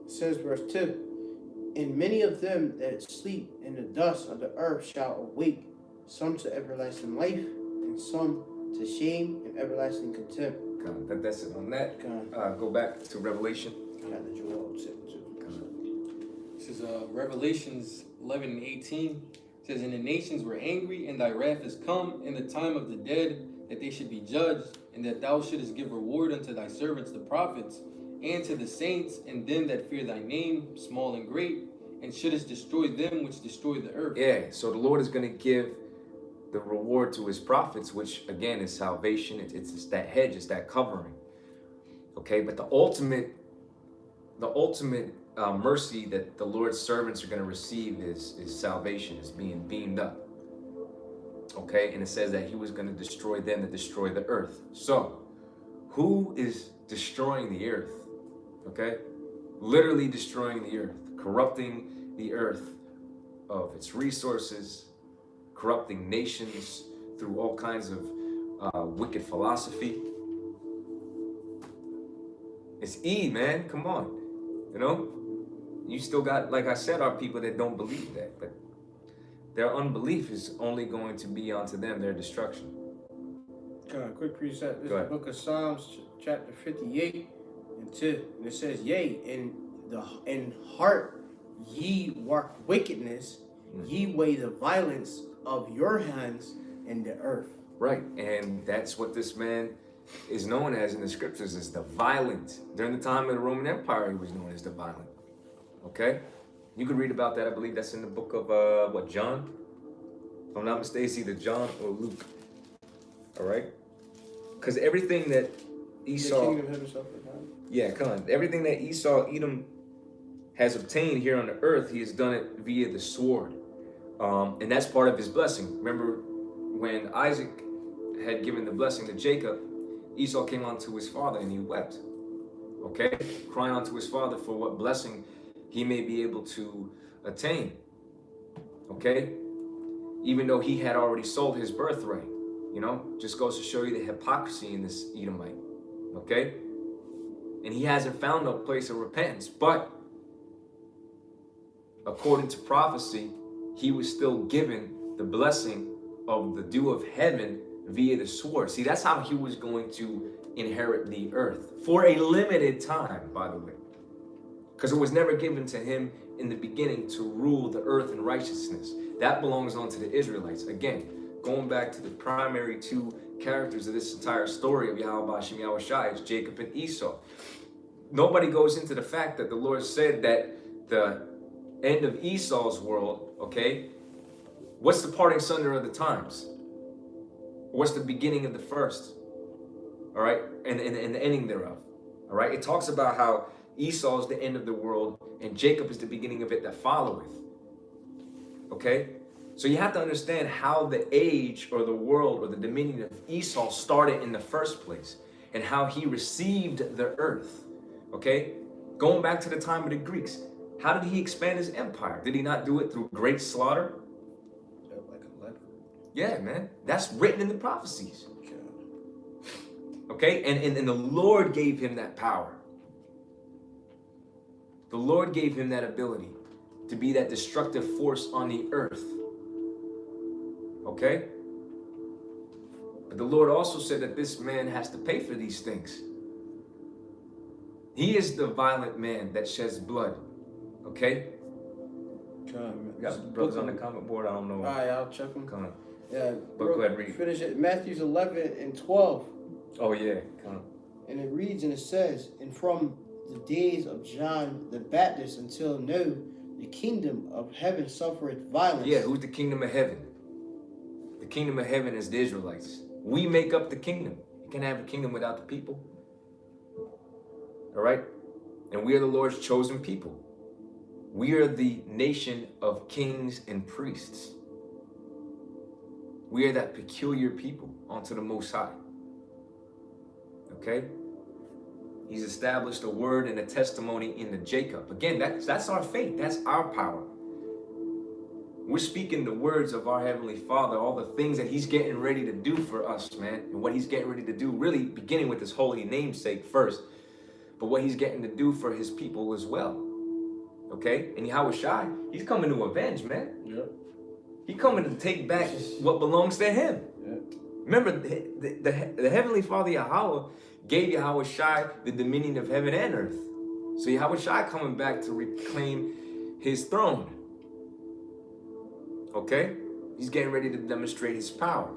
It says, verse 2, and many of them that sleep in the dust of the earth shall awake, some to everlasting life, and some to shame and everlasting contempt. God, that's it on that. God. Go back to Revelation. God, the Joel said too. This is Revelations 11:18. It says, and the nations were angry, and thy wrath is come in the time of the dead, that they should be judged, and that thou shouldest give reward unto thy servants the prophets, and to the saints, and them that fear thy name, small and great, and shouldest destroy them which destroy the earth. Yeah, so the Lord is going to give the reward to his prophets, which again is salvation. It's that hedge, it's that covering. Okay, but the ultimate mercy that the Lord's servants are going to receive is salvation, is being beamed up. Okay, and it says that he was going to destroy them that destroy the earth. So, who is destroying the earth? Okay, literally destroying the earth, corrupting the earth of its resources, corrupting nations through all kinds of wicked philosophy. It's E, man. Come on. You know, you still got, like I said, our people that don't believe that, but their unbelief is only going to be onto them their destruction. Quick precept. This Go is ahead. the book of Psalms, chapter 58 and 2. And it says, yea, in heart ye work wickedness, ye weigh the violence of your hands in the earth. Right, and that's what this man is known as in the scriptures, is the violent. During the time of the Roman Empire, he was known as the violent. Okay? You can read about that. I believe that's in the book of, John? If I'm not mistaken, it's either John or Luke. All right? Because everything that Esau... The kingdom himself. Yeah, come on. Everything that Esau, Edom, has obtained here on the earth, he has done it via the sword. And that's part of his blessing. Remember, when Isaac had given the blessing to Jacob, Esau came unto his father and he wept. Okay? Crying unto his father for what blessing he may be able to attain. Okay? Even though he had already sold his birthright. You know? Just goes to show you the hypocrisy in this Edomite. Okay? And he hasn't found a place of repentance. But according to prophecy, he was still given the blessing of the dew of heaven via the sword. See, that's how he was going to inherit the earth for a limited time, by the way, because it was never given to him in the beginning to rule the earth in righteousness. That belongs on to the Israelites. Again, going back to the primary two characters of this entire story of Yahweh Hashem Yahushai, it's Jacob and Esau. Nobody goes into the fact that the Lord said that the end of Esau's world, okay, what's the parting sunder of the times? What's the beginning of the first? All right, and the ending thereof. All right, it talks about how Esau is the end of the world and Jacob is the beginning of it that followeth. Okay, so you have to understand how the age or the world or the dominion of Esau started in the first place and how he received the earth. Okay, going back to the time of the Greeks, how did he expand his empire? Did he not do it through great slaughter? Like a leper. Yeah, man. That's written in the prophecies. Okay? And the Lord gave him that power. The Lord gave him that ability to be that destructive force on the earth. Okay? But the Lord also said that this man has to pay for these things. He is the violent man that sheds blood. Okay? We got brothers on the comment board. I don't know. All right, I'll check them. Come on. Yeah, But go ahead, read. Finish it. Matthew 11 and 12. Oh, yeah. Come on. And it reads and it says, and from the days of John the Baptist until now, the kingdom of heaven suffereth violence. Yeah, who's the kingdom of heaven? The kingdom of heaven is the Israelites. We make up the kingdom. You can't have a kingdom without the people. All right? And we are the Lord's chosen people. We are the nation of kings and priests. We are that peculiar people unto the Most High. Okay? He's established a word and a testimony in the Jacob. Again, that's our faith. That's our power. We're speaking the words of our Heavenly Father, all the things that He's getting ready to do for us, man. And what He's getting ready to do, really beginning with His holy namesake first, but what He's getting to do for His people as well. Okay? And Yahweh Shai, He's coming to avenge, man. Yep. He's coming to take back what belongs to Him. Yep. Remember, the Heavenly Father Yahweh gave Yahweh Shai the dominion of heaven and earth. So Yahweh Shai coming back to reclaim His throne. Okay? He's getting ready to demonstrate His power.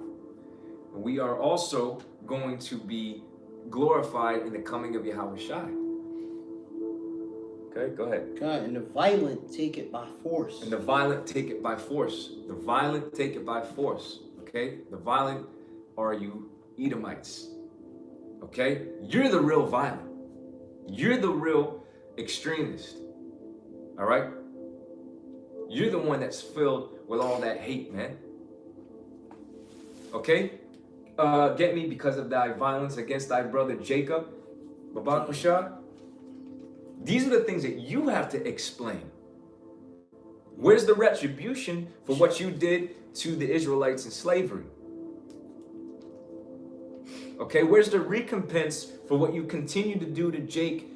And we are also going to be glorified in the coming of Yahweh Shai. Okay, go ahead. God, and the violent take it by force. And the violent take it by force. The violent take it by force. Okay? The violent are you Edomites. Okay? You're the real violent. You're the real extremist. All right? You're the one that's filled with all that hate, man. Okay? Get me because of thy violence against thy brother Jacob. Babakusha. These are the things that you have to explain. Where's the retribution for what you did to the Israelites in slavery? Okay, where's the recompense for what you continue to do to Jake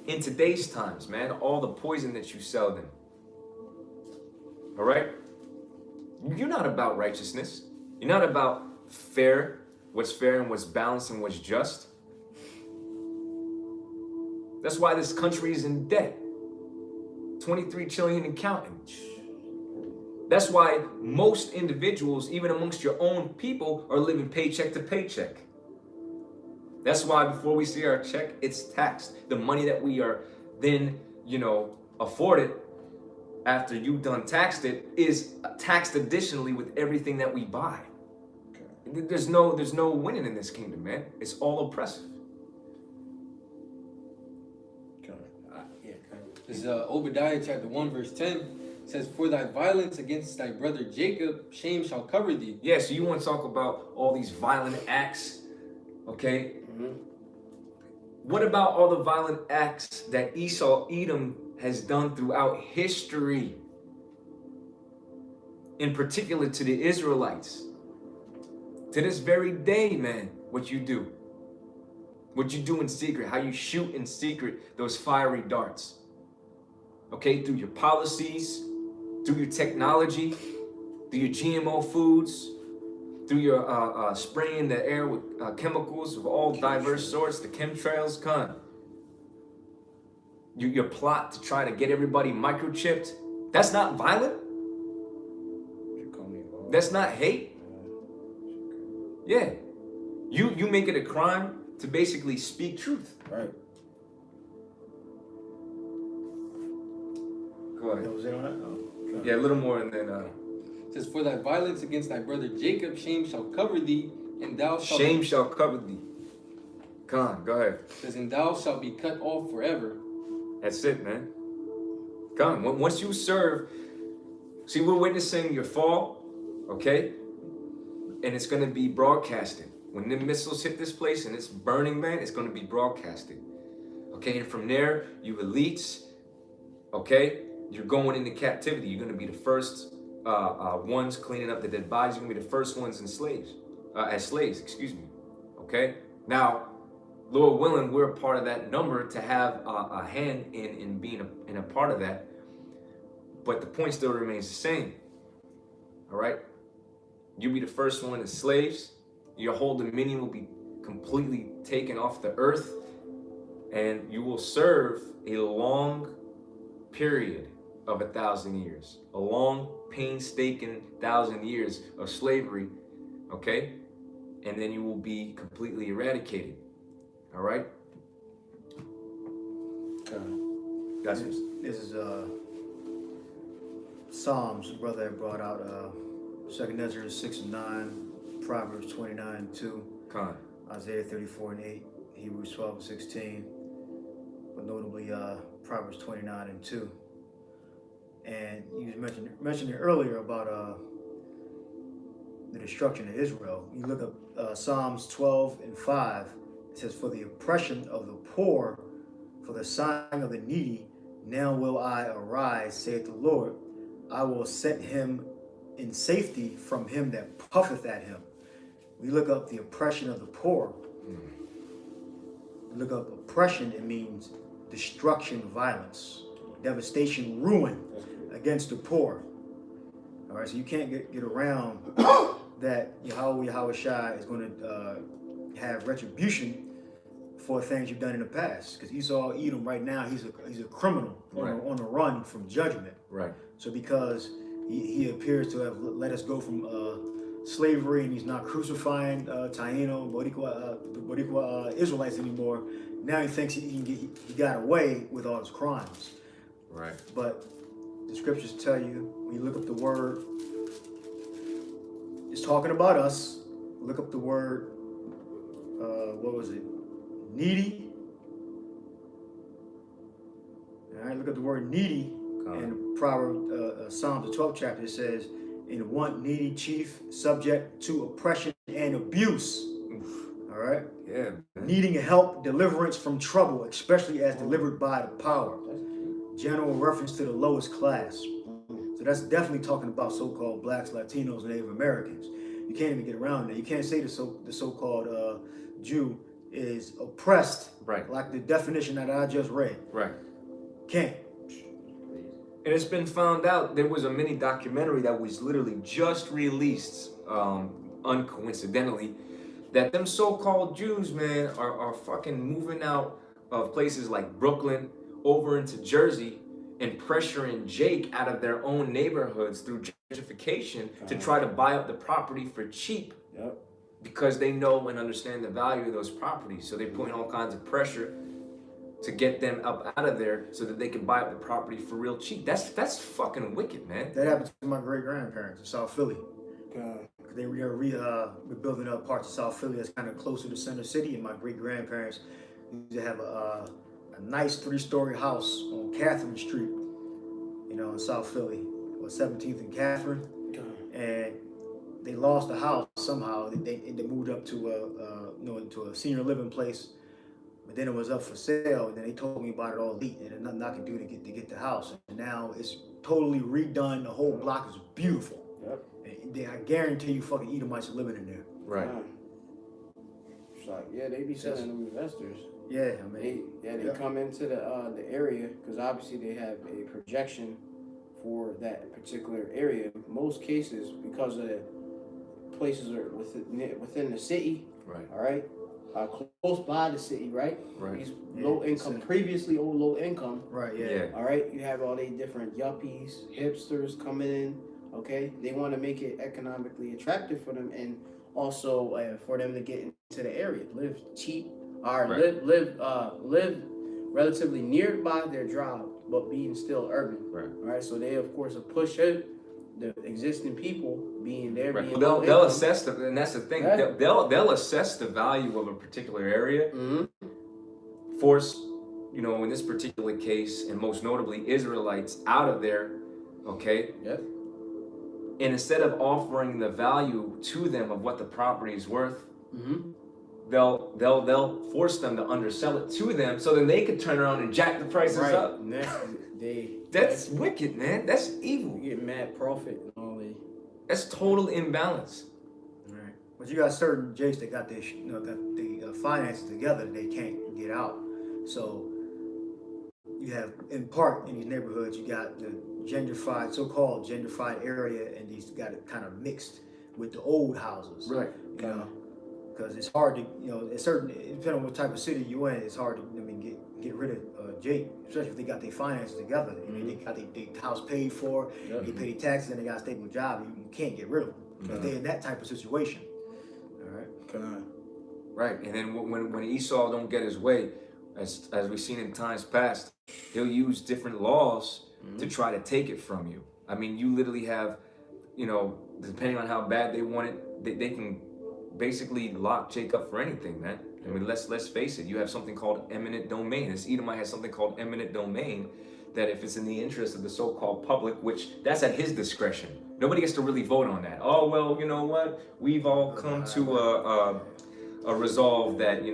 in today's times, man? All the poison that you sell them. All right? You're not about righteousness. You're not about what's fair and what's balanced and what's just. That's why this country is in debt. 23 trillion and counting. That's why most individuals, even amongst your own people, are living paycheck to paycheck. That's why before we see our check, it's taxed. The money that we are then, afforded after you've done taxed it is taxed additionally with everything that we buy. There's no winning in this kingdom, man. It's all oppressive. This is Obadiah chapter 1 verse 10 says, for thy violence against thy brother Jacob, shame shall cover thee. Yeah, so you want to talk about all these violent acts, okay? Mm-hmm. What about all the violent acts that Edom has done throughout history? In particular to the Israelites. To this very day, man, what you do. What you do in secret, how you shoot in secret those fiery darts. Okay, through your policies, through your technology, through your GMO foods, through your spraying the air with chemicals of all diverse sorts, the chemtrails, your plot to try to get everybody microchipped. That's not violent. That's not hate. Yeah, you make it a crime to basically speak truth. Right. Go ahead. That was it on that? Oh, okay. Yeah, a little more and then It says, for thy violence against thy brother Jacob, shame shall cover thee, and thou shalt shame shall cover thee. Come on, go ahead. It says, and thou shalt be cut off forever. That's it, man. Come on. Once you serve, see, we're witnessing your fall, okay? And it's going to be broadcasted. When the missiles hit this place and it's burning, man, it's going to be broadcasted. Okay, and from there, you elites, okay, you're going into captivity. You're going to be the first ones cleaning up the dead bodies. You're going to be the first ones as slaves, okay? Now, Lord willing, we're a part of that number to have a hand in being a part of that. But the point still remains the same, all right? You'll be the first one as slaves. Your whole dominion will be completely taken off the earth, and you will serve a long period of 1,000 years, a long, painstaking 1,000 years of slavery, okay? And then you will be completely eradicated, all right? That's This is Psalms, brother had brought out 2nd Ezra 6 and 9, Proverbs 29 and 2, Isaiah 34 and 8, Hebrews 12 and 16, but notably Proverbs 29 and 2. And you mentioned it earlier about the destruction of Israel. You look up Psalms 12 and 5, it says, for the oppression of the poor, for the sighing of the needy, now will I arise, saith the Lord. I will set him in safety from him that puffeth at him. We look up the oppression of the poor. We look up oppression, it means destruction, violence, devastation, ruin against the poor. All right, so you can't get around that Yahweh Shai is going to have retribution for things you've done in the past. Because Esau, Edom, right now, he's a criminal on the run from judgment. right. So because he appears to have let us go from slavery, and he's not crucifying Taino, Boricua Israelites anymore, now he thinks he got away with all his crimes. Right. But the scriptures tell you, when you look up the word, it's talking about us. Look up the word, what was it? Needy. All right, look at the word needy in Proverbs, Psalms, the 12th chapter. It says, "In want needy chief, subject to oppression and abuse." All right, Yeah. Man. needing help, deliverance from trouble, especially as delivered by the power. General reference to the lowest class. So that's definitely talking about so-called blacks, Latinos, and Native Americans. You can't even get around that. You can't say the so-called Jew is oppressed, Right. like the definition that I just read. Right. Can't. And it's been found out, there was a mini documentary that was literally just released, uncoincidentally, that them so-called Jews, man, are fucking moving out of places like Brooklyn over into Jersey and pressuring Jake out of their own neighborhoods through gentrification to try to buy up the property for cheap. Yep. Because they know and understand the value of those properties. So they're putting all kinds of pressure to get them up out of there so that they can buy up the property for real cheap. That's fucking wicked, man. That happened to my great-grandparents in South Philly. God. They were building up parts of South Philly that's kind of closer to Center City, and my great-grandparents used to have a nice 3-story house on Catherine Street, you know, in South Philly, 17th and Catherine, and they lost the house somehow. They moved up to into a senior living place, but then it was up for sale, and then they told me about it all elite, and there's nothing I could do to get the house. And now it's totally redone. The whole block is beautiful. Yep. And I guarantee you, fucking Edomites are living in there. Right. It's like, yeah, they be selling them investors. Yeah, I mean, They come into the area because obviously they have a projection for that particular area. In most cases, because of the places are within the city. Right. All right. Close by the city, right? Right. These low income, previously low income. right, yeah. Yeah. All right. You have all these different yuppies, hipsters coming in. Okay. They want to make it economically attractive for them, and also for them to get into the area, live cheap, or Right. live relatively nearby their job, but being still urban. Right. All right. So they of course will push out the existing people being there. Right. Being Well, low they'll income. assess the, and that's the thing. Right. They'll assess the value of a particular area. Mhm. Force, you know, in this particular case, and most notably Israelites out of there. Okay. Yep. And instead of offering the value to them of what the property is worth, Mm-hmm. they'll force them to undersell it to them, so then they could turn around and jack the prices Right. up. That's wicked, man. That's evil. You get mad profit and all that. That's total imbalance. Right. But you got certain Jakes that got their, got the finances together that they can't get out. So you have, in part, in these neighborhoods, you got the gentrified, so-called gentrified area, and these got it kind of mixed with the old houses. Right. You know, because it's hard to, it's certain, depending on what type of city you're in, it's hard to, get rid of Jake, especially if they got their finances together. I mean, they got their house paid for, they pay their taxes, and they got a stable job. You can't get rid of them if they're in that type of situation. All right. Right. And then when Esau don't get his way, as we've seen in times past, he'll use different laws to try to take it from you. I mean, you literally have, depending on how bad they want it, they can basically lock Jake up for anything, man. I mean, let's face it. You have something called eminent domain. This Edomite has something called eminent domain, that if it's in the interest of the so-called public, which that's at his discretion. Nobody gets to really vote on that. Oh, well, you know what? We've all come to a resolve that,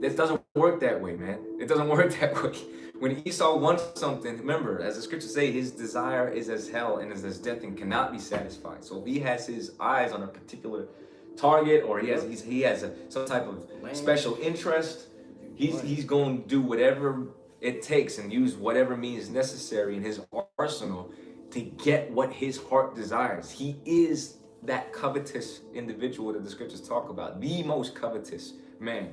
this doesn't work that way, man. It doesn't work that way. When Esau wants something, remember, as the scriptures say, his desire is as hell and is as death and cannot be satisfied. So if he has his eyes on a particular target, or he has some type of special interest, he's going to do whatever it takes and use whatever means necessary in his arsenal to get what his heart desires. He is that covetous individual that the scriptures talk about, the most covetous man.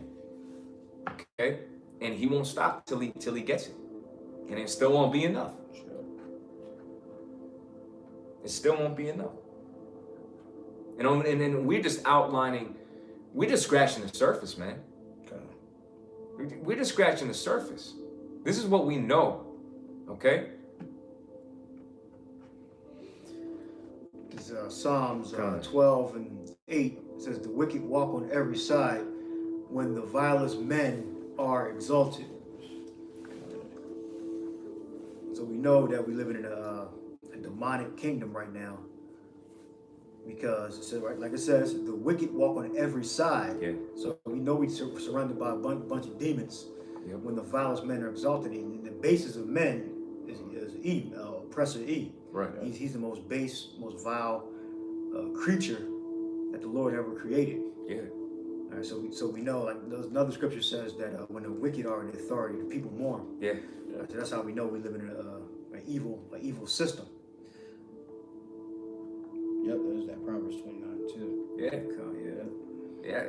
Okay, and he won't stop till he gets it, and it still won't be enough. It still won't be enough. And then we're just outlining, we're just scratching the surface, man. We're just scratching the surface. This is what we know, okay? Psalms God. 12 and 8. It says, the wicked walk on every side when the vilest men are exalted. So we know that we live in a demonic kingdom right now, because it says, right, like it says, the wicked walk on every side. Yeah. So we know we're surrounded by a bunch of demons. Yep. When the vilest men are exalted, and the basis of men is Eve, oppressor Eve. Right. He's the most base, most vile creature that the Lord ever created. Yeah. All right, so we know, like another scripture says that when the wicked are in authority, the people mourn. Yeah. So that's how we know we live in an evil system. Yep, there's that Proverbs 29 too. Yeah. Yeah,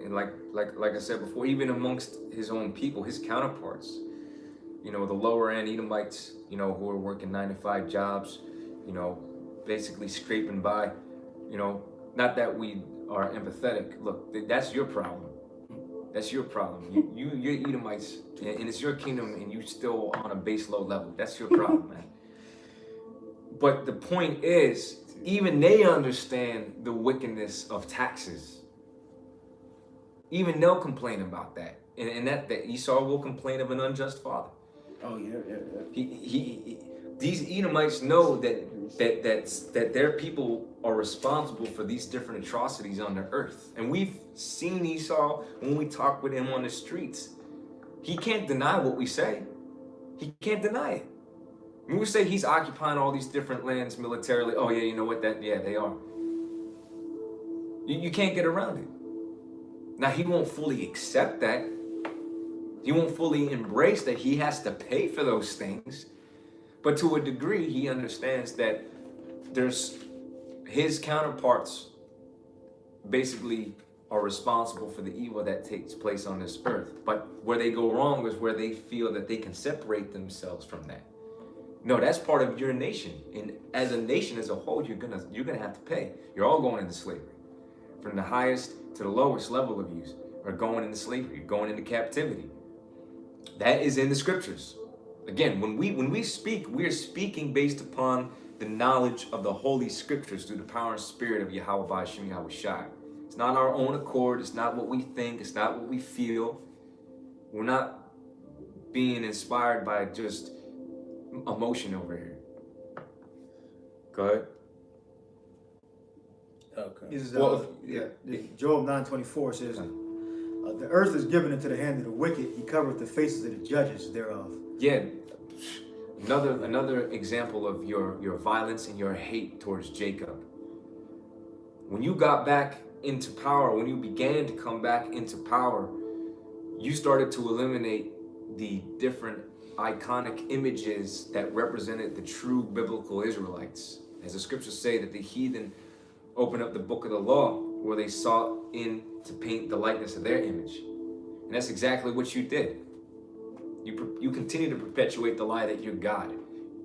and like I said before, even amongst his own people, his counterparts, you know, the lower end Edomites, you know, who are working 9-to-5 jobs, you know, basically scraping by, you know, not that we are empathetic. Look, that's your problem. That's your problem. You're Edomites, and it's your kingdom, and you still on a base low level. That's your problem, man. But the point is, even they understand the wickedness of taxes. Even they'll complain about that, and that Esau will complain of an unjust father. Oh yeah. These Edomites know that their people are responsible for these different atrocities on the earth, and we've seen Esau when we talk with him on the streets. He can't deny what we say. He can't deny it. When we say he's occupying all these different lands militarily, oh yeah, you know what? They are. You can't get around it. Now, he won't fully accept that. He won't fully embrace that he has to pay for those things. But to a degree, he understands that there's his counterparts basically are responsible for the evil that takes place on this earth. But where they go wrong is where they feel that they can separate themselves from that. No, that's part of your nation. And as a nation as a whole, you're gonna have to pay. You're all going into slavery. From the highest to the lowest level of you are going into slavery, you're going into captivity. That is in the scriptures. Again, when we speak, we are speaking based upon the knowledge of the holy scriptures through the power and spirit of Yahweh Ba'ashem Yahweh Shai. It's not our own accord, it's not what we think, it's not what we feel. We're not being inspired by just emotion over here. Go ahead. Okay. This is, Well, Job 9:24 says, the earth is given into the hand of the wicked. He covereth the faces of the judges thereof. Yeah, another example of your violence and your hate towards Jacob. When you got back into power, when you began to come back into power, you started to eliminate the different iconic images that represented the true biblical Israelites. As the scriptures say that the heathen opened up the book of the law where they sought in to paint the likeness of their image. And that's exactly what you did. You continue to perpetuate the lie that you're God.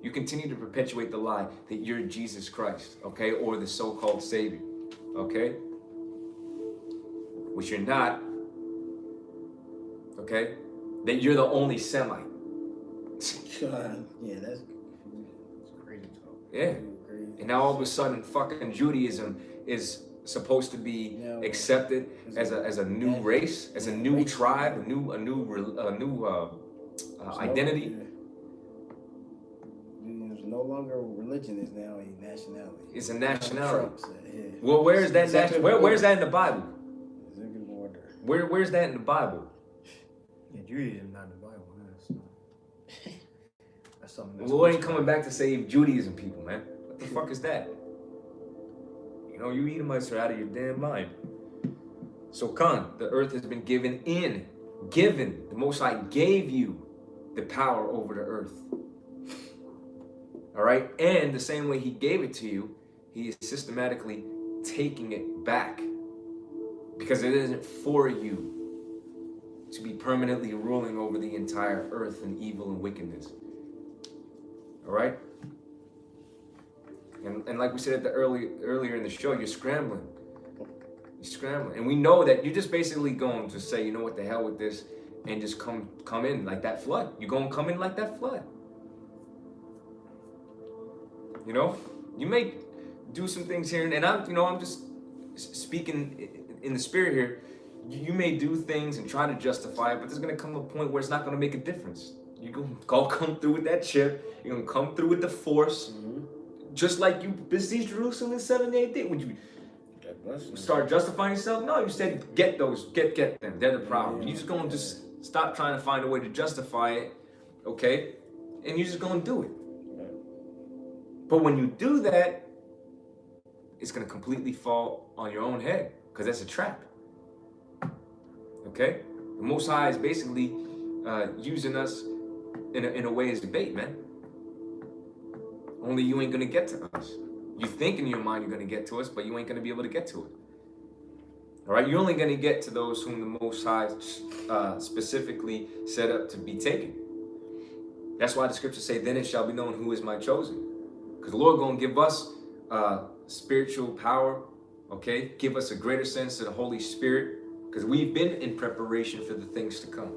You continue to perpetuate the lie that you're Jesus Christ, okay? Or the so-called Savior, okay? Which you're not, okay? That you're the only Semite. Yeah, that's crazy talk. Yeah. Crazy. And now all of a sudden fucking Judaism is supposed to be accepted as a new race, as a new tribe, a new identity. It's no longer religion, is now a nationality. It's a nationality. Trump said, yeah. Well, where's that? Where's that in the Bible? Executive order. Where's that in the Bible? Yeah, Judaism not in the Bible. That's something. That's Well, ain't coming back to save Judaism, people, man. What the fuck is that? You know, you Edomites are out of your damn mind. So, Khan, the earth has been given. The Most High gave you the power over the earth. All right? And the same way he gave it to you, he is systematically taking it back. Because it isn't for you to be permanently ruling over the entire earth in evil and wickedness. All right? And like we said at the earlier in the show, you're scrambling. You're scrambling. And we know that you're just basically going to say, you know what, the hell with this, and just come in like that flood. You're going to come in like that flood. You know? do some things here, and I'm just speaking in the spirit here. You may do things and try to justify it, but there's gonna come a point where it's not gonna make a difference. You're gonna come through with that chip. You're gonna come through with the force, just like you besieged Jerusalem in 70 AD. When you start justifying yourself, no, you said get them. They're the problem. You're just gonna just stop trying to find a way to justify it, okay? And you're just gonna do it. But when you do that, it's gonna completely fall on your own head, because that's a trap. Okay? The Most High is basically using us in a way as a bait, man. Only you ain't gonna get to us. You think in your mind you're gonna get to us, but you ain't gonna be able to get to it. All right? You're only gonna get to those whom the Most High specifically set up to be taken. That's why the scriptures say, "Then it shall be known who is my chosen." Because the Lord gonna give us spiritual power, okay? Give us a greater sense of the Holy Spirit, because we've been in preparation for the things to come.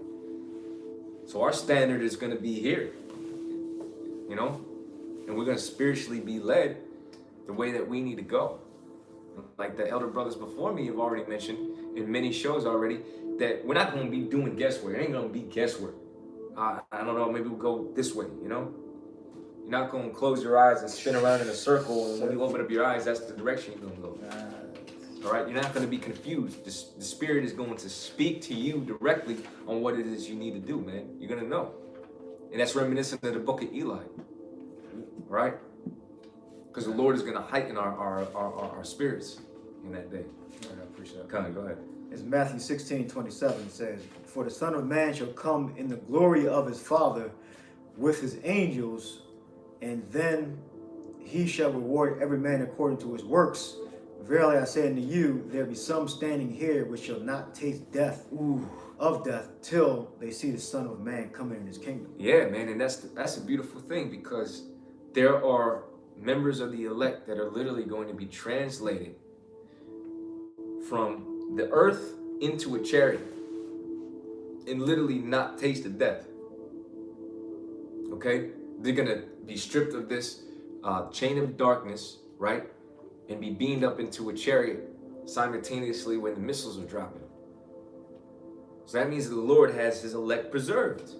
So our standard is gonna be here, you know? And we're gonna spiritually be led the way that we need to go. Like the elder brothers before me have already mentioned in many shows already, that we're not gonna be doing guesswork. It ain't gonna be guesswork. I don't know, maybe we'll go this way, you know? You're not going to close your eyes and spin around in a circle, and when you open up your eyes, that's the direction you're going to go. All right? You're not going to be confused. The Spirit is going to speak to you directly on what it is you need to do, man. You're going to know. And that's reminiscent of the book of Eli. Right? Because the Lord is going to heighten our spirits in that day. I appreciate it. Go ahead. It's Matthew 16:27 says, "For the Son of Man shall come in the glory of his Father with his angels, and then he shall reward every man according to his works. Verily I say unto you, there be some standing here which shall not taste death of death till they see the Son of Man coming in his kingdom." Yeah, man, and that's a beautiful thing, because there are members of the elect that are literally going to be translated from the earth into a chariot and literally not tasted death. Okay? They're going to be stripped of this chain of darkness, right? And be beamed up into a chariot simultaneously when the missiles are dropping. So that means that the Lord has his elect preserved.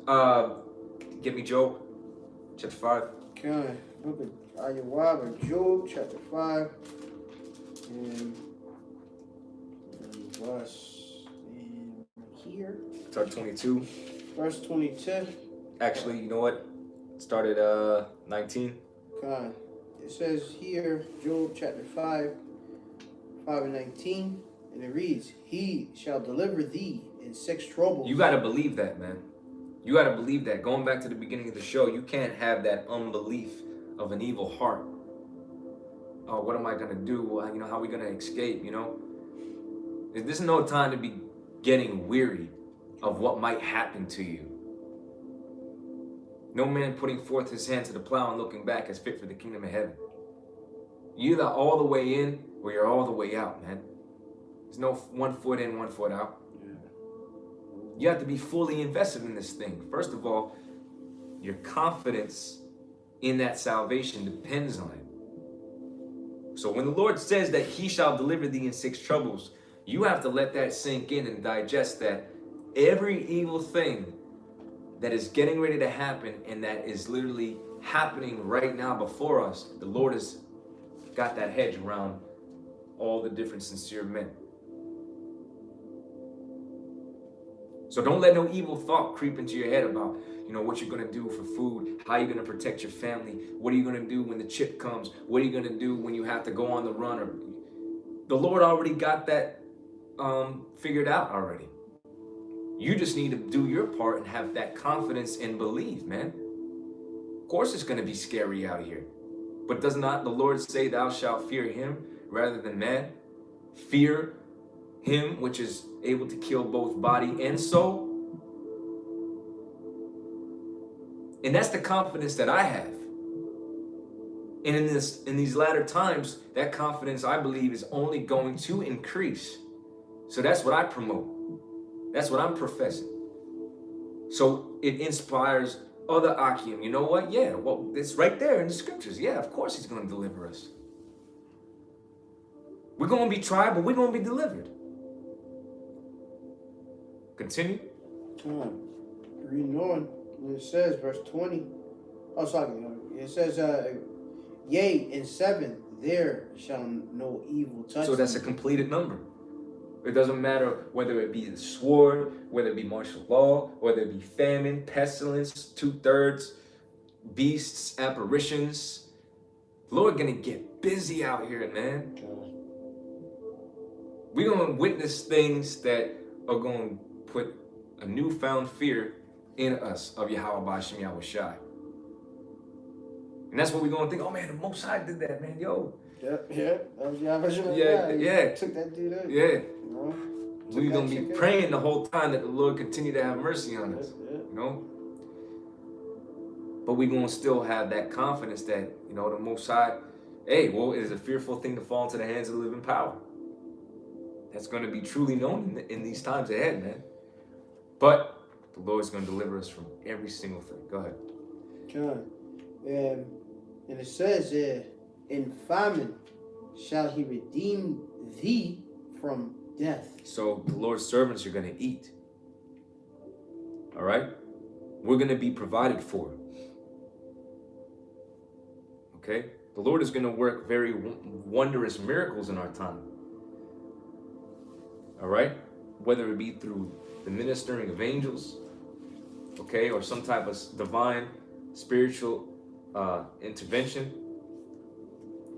Give me Job, chapter 5. Okay, book of Ayawab or Job, chapter 5, and verse here. Start 22. Verse 22. Actually, you know what? Start at 19. God, it says here, Job chapter 5, 5 and 19, and it reads, "He shall deliver thee in 6 troubles." You got to believe that, man. You got to believe that. Going back to the beginning of the show, you can't have that unbelief of an evil heart. Oh, what am I going to do? Well, you know, how are we going to escape, you know? This is no time to be getting weary of what might happen to you. No man putting forth his hand to the plow and looking back is fit for the kingdom of heaven. You're either all the way in or you're all the way out, man. There's no one foot in, one foot out. You have to be fully invested in this thing. First of all, your confidence in that salvation depends on it. So when the Lord says that he shall deliver thee in 6 troubles, you have to let that sink in and digest that every evil thing that is getting ready to happen and that is literally happening right now before us, the Lord has got that hedge around all the different sincere men. So don't let no evil thought creep into your head about, you know, what you're going to do for food, how you're going to protect your family, what are you going to do when the chip comes, what are you going to do when you have to go on the run. Or the Lord already got that figured out already. You just need to do your part and have that confidence and believe, man. Of course it's going to be scary out here. But does not the Lord say, "Thou shalt fear him rather than man"? Fear him which is able to kill both body and soul. And that's the confidence that I have. And in these latter times, that confidence, I believe, is only going to increase. So that's what I promote. That's what I'm professing. So it inspires other Akim. You know what? Yeah, well, it's right there in the scriptures. Yeah, of course he's going to deliver us. We're going to be tried, but we're going to be delivered. Continue. Reading on, when it says, verse 20. Oh, sorry. It says, yea, in 7, there shall no evil touch So that's a thee. completed number. It doesn't matter whether it be the sword, whether it be martial law, whether it be famine, pestilence, 2/3, beasts, apparitions. Lord gonna get busy out here, man. We're gonna witness things that are gonna put a newfound fear in us of Yahweh Ba'ashem Yahweh Shai. And that's what we're gonna think, oh man, the Most High did that, man, yo. Yeah. That was Yahweh. Yeah. Took that dude out. Yeah. You know? We're gonna be praying the whole time that the Lord continue to have mercy on us. Yeah. You know? But we're gonna still have that confidence that, you know, the Most High, hey, well, it is a fearful thing to fall into the hands of the living power. That's gonna be truly known in these times ahead, man. But the Lord's gonna deliver us from every single thing. Go ahead. And it says, in famine shall he redeem thee from death. So the Lord's servants are gonna eat. All right? We're gonna be provided for. Okay? The Lord is gonna work very wondrous miracles in our time. All right? Whether it be through the ministering of angels, okay, or some type of divine spiritual intervention.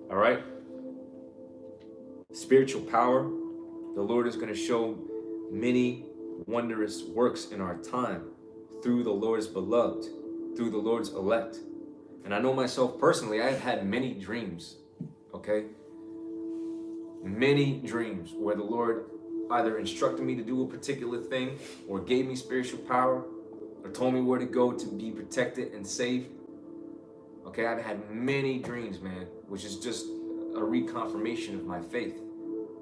All right? Spiritual power. The Lord is going to show many wondrous works in our time through the Lord's beloved, through the Lord's elect. And I know myself personally, I have had many dreams, okay? Many dreams where the Lord either instructed me to do a particular thing or gave me spiritual power or told me where to go to be protected and safe. Okay, I've had many dreams, man, which is just a reconfirmation of my faith,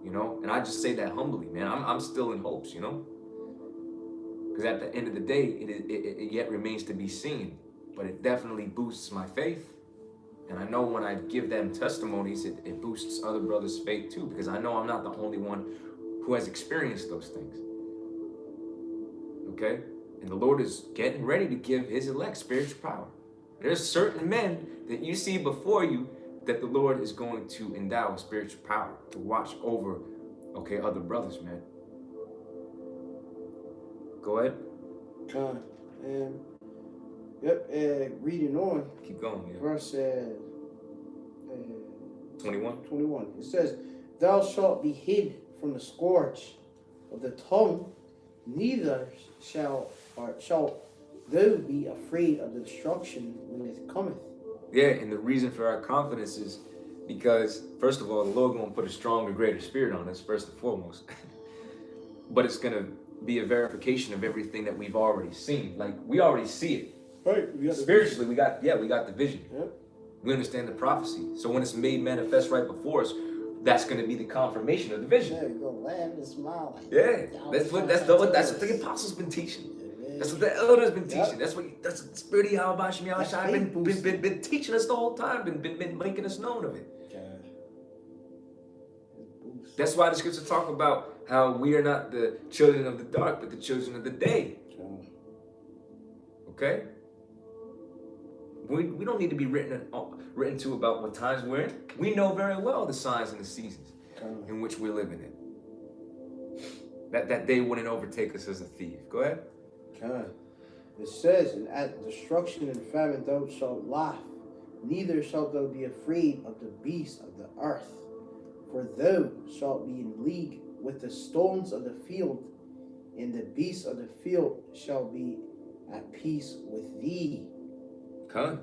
you know? And I just say that humbly, man. I'm still in hopes, you know? Because at the end of the day, it yet remains to be seen. But it definitely boosts my faith. And I know when I give them testimonies, it boosts other brothers' faith too, because I know I'm not the only one who has experienced those things. Okay? And the Lord is getting ready to give his elect spiritual power. There's certain men that you see before you that the Lord is going to endow with spiritual power to watch over, okay, other brothers, man. Go ahead. Reading on. Keep going, yeah. Verse 21. 21. It says, thou shalt be hid from the scourge of the tongue, neither shalt thou be afraid of the destruction when it cometh. Yeah, and the reason for our confidence is because, first of all, the Lord going to put a stronger, greater spirit on us, first and foremost. But it's going to be a verification of everything that we've already seen. Like, we already see it. Right. Spiritually, we got the vision. Yep. We understand the prophecy. So when it's made manifest right before us, that's going to be the confirmation of the vision. Yeah, you go laugh and smile. Like, Yeah, that's what the apostles been teaching. That's what the elders been teaching. That's what the Spirit of Yahweh Ba'ashem Yahweh Shai been teaching us the whole time. Been making us known of it. That's why the scriptures talk about how we are not the children of the dark, but the children of the day. Okay? We don't need to be written to about what times we're in. We know very well the signs and the seasons in which we're living in. That day wouldn't overtake us as a thief. Go ahead. It says, and at destruction and famine thou shalt laugh, neither shalt thou be afraid of the beasts of the earth. For thou shalt be in league with the stones of the field, and the beasts of the field shall be at peace with thee. Come.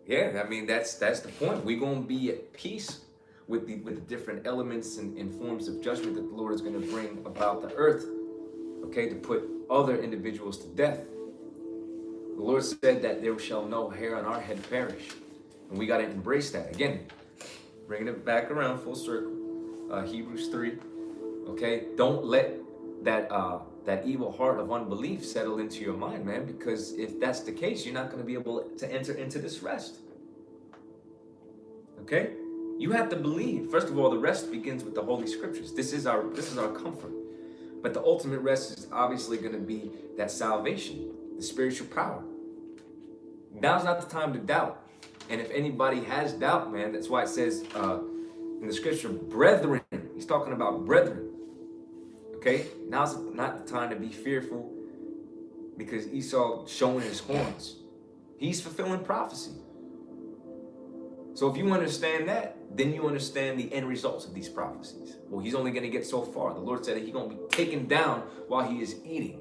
Yeah, I mean that's the point. We're gonna be at peace with the different elements and forms of judgment that the Lord is gonna bring about the earth. Okay, to put other individuals to death. The Lord said that there shall no hair on our head perish, and we gotta embrace that again. Bringing it back around full circle. Hebrews 3. Okay, don't let that evil heart of unbelief settle into your mind, man, because if that's the case, you're not going to be able to enter into this rest. Okay? You have to believe. First of all, the rest begins with the Holy Scriptures. This is our comfort. But the ultimate rest is obviously going to be that salvation, the spiritual power. Now's not the time to doubt. And if anybody has doubt, man, that's why it says in the scripture, brethren. He's talking about brethren. Okay? Now's not the time to be fearful because Esau showing his horns. He's fulfilling prophecy. So if you understand that, then you understand the end results of these prophecies. Well, he's only going to get so far. The Lord said that he's going to be taken down while he is eating.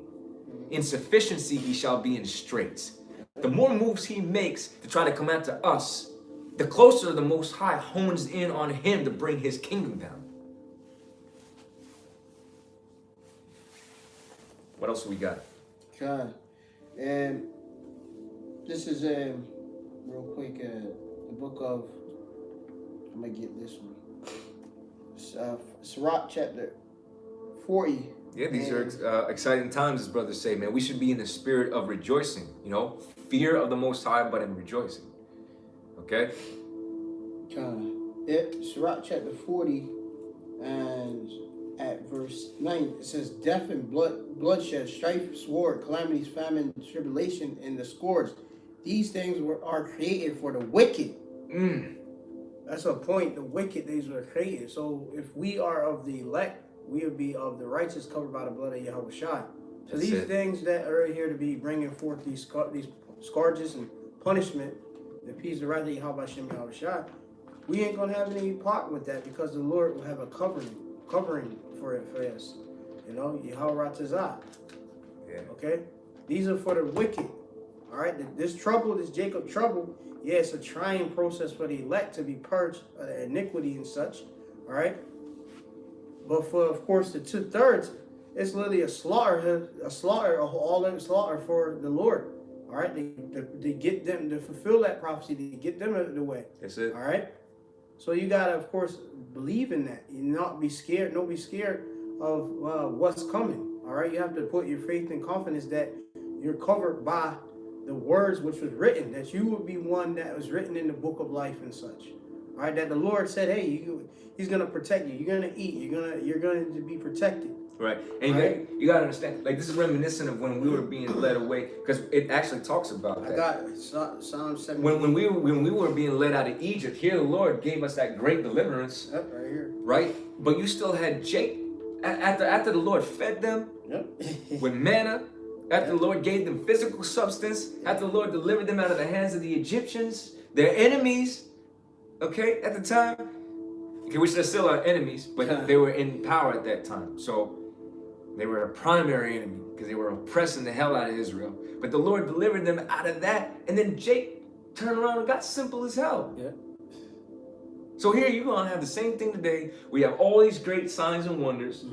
In sufficiency, he shall be in straits. The more moves he makes to try to come after us, the closer the Most High hones in on him to bring his kingdom down. What else we got? God. And this is real quick, the book of, I'm going to get this one. Sirach chapter 40. Yeah, these are exciting times, as brothers say, man. We should be in the spirit of rejoicing, you know, fear of the Most High, but in rejoicing. Okay? Sirach chapter 40 and at verse 9, it says, death and bloodshed, strife, sword, calamities, famine, tribulation, and the scourge. These things are created for the wicked. That's a point. The wicked things were created. So if we are of the elect, we will be of the righteous, covered by the blood of Yahweh Shai. So these things that are here to be bringing forth these scourges and punishment, the peace of right of Yahweh Shem Yahweh Shai, we ain't gonna have any part with that because the Lord will have a covering for us. You know, Yahweh Ratazah. Yeah. Okay? These are for the wicked. All right? This trouble, this Jacob trouble, yeah, it's a trying process for the elect to be purged of iniquity and such. All right? But for, of course, the 2/3, it's literally a slaughter, all-in slaughter for the Lord. All right? To get them, to fulfill that prophecy, to get them out of the way. That's it. All right? So you got to, of course, believe in that. You not be scared. Don't be scared of what's coming. All right? You have to put your faith and confidence that you're covered by the words which was written, that you would be one that was written in the book of life and such. All right? That the Lord said, hey, he's going to protect you. You're going to eat. You're going to be protected. Right. And you got to understand, like, this is reminiscent of when we were being led away, because it actually talks about that. I got Psalm 7. When we were being led out of Egypt, here the Lord gave us that great deliverance. Yep, right here. Right? But you still had Jake, after the Lord fed them with manna, after the Lord gave them physical substance, after the Lord delivered them out of the hands of the Egyptians, their enemies, okay, at the time, okay, which they're still our enemies, but they were in power at that time. So they were a primary enemy because they were oppressing the hell out of Israel. But the Lord delivered them out of that. And then Jake turned around and got simple as hell. Yeah. So here you're going to have the same thing today. We have all these great signs and wonders.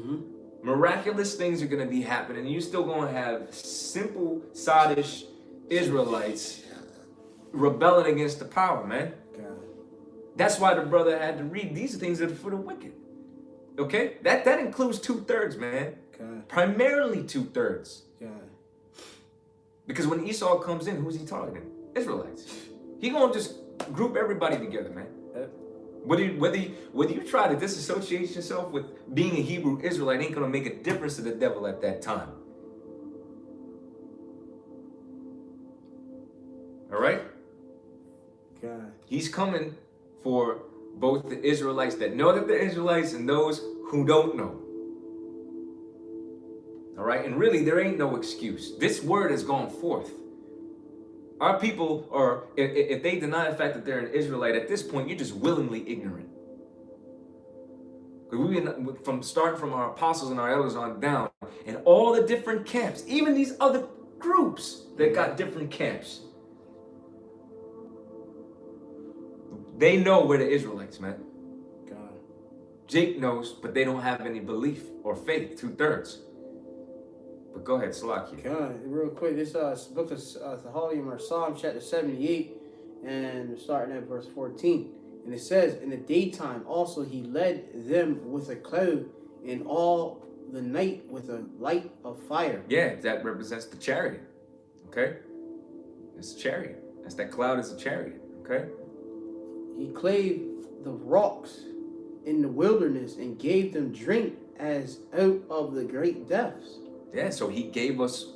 Miraculous things are going to be happening. And you're still going to have simple, sottish Israelites rebelling against the power, man. God. That's why the brother had to read these things are for the wicked. Okay? That includes 2/3, man. God. Primarily 2/3. God. Because when Esau comes in, who's he targeting? Israelites. He gonna just group everybody together, man. Whether you try to disassociate yourself with being a Hebrew Israelite ain't gonna make a difference to the devil at that time. All right? God. He's coming for both the Israelites that know that they're Israelites and those who don't know. All right? And really, there ain't no excuse. This word has gone forth. Our people are, if they deny the fact that they're an Israelite, at this point, you're just willingly ignorant. Because we've been starting from our apostles and our elders on down, and all the different camps, even these other groups that got different camps, they know we're the Israelites, man. God. Jake knows, but they don't have any belief or faith, 2/3. But go ahead, Salakia. God, real quick, this book of Sahalium or Psalm chapter 78, and starting at verse 14. And it says, in the daytime also he led them with a cloud, and all the night with a light of fire. Yeah, that represents the chariot. Okay? It's a chariot. That's that cloud is a chariot. Okay? He clave the rocks in the wilderness and gave them drink as out of the great depths. Yeah, so he gave us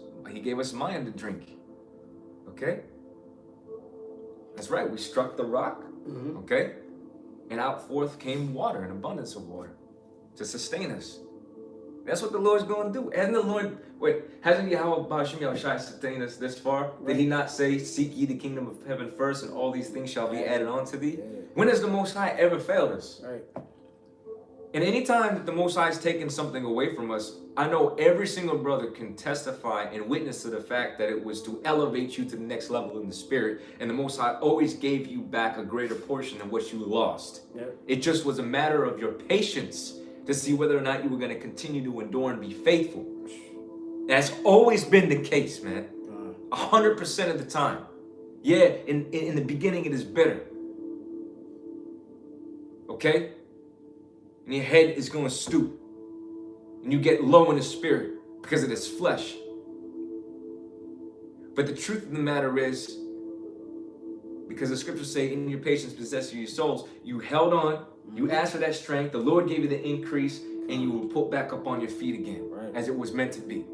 manna to drink. Okay? That's right. We struck the rock. Okay? And out forth came water, an abundance of water, to sustain us. That's what the Lord's going to do. And the Lord, hasn't Yahweh Ba'ashem Yahushai sustained us this far? Right. Did he not say, seek ye the kingdom of heaven first, and all these things shall be added on to thee? Yeah. When has the Most High ever failed us? Right. And any time that the Most High has taken something away from us, I know every single brother can testify and witness to the fact that it was to elevate you to the next level in the spirit. And the Most High always gave you back a greater portion than what you lost. Yep. It just was a matter of your patience to see whether or not you were going to continue to endure and be faithful. That's always been the case, man. 100% of the time. Yeah, in the beginning it is bitter. Okay? And your head is going to stoop. And you get low in the spirit because of this flesh. But the truth of the matter is, because the scriptures say, in your patience possess your souls, you held on, you asked for that strength, the Lord gave you the increase, and you will put back up on your feet again, right, as it was meant to be,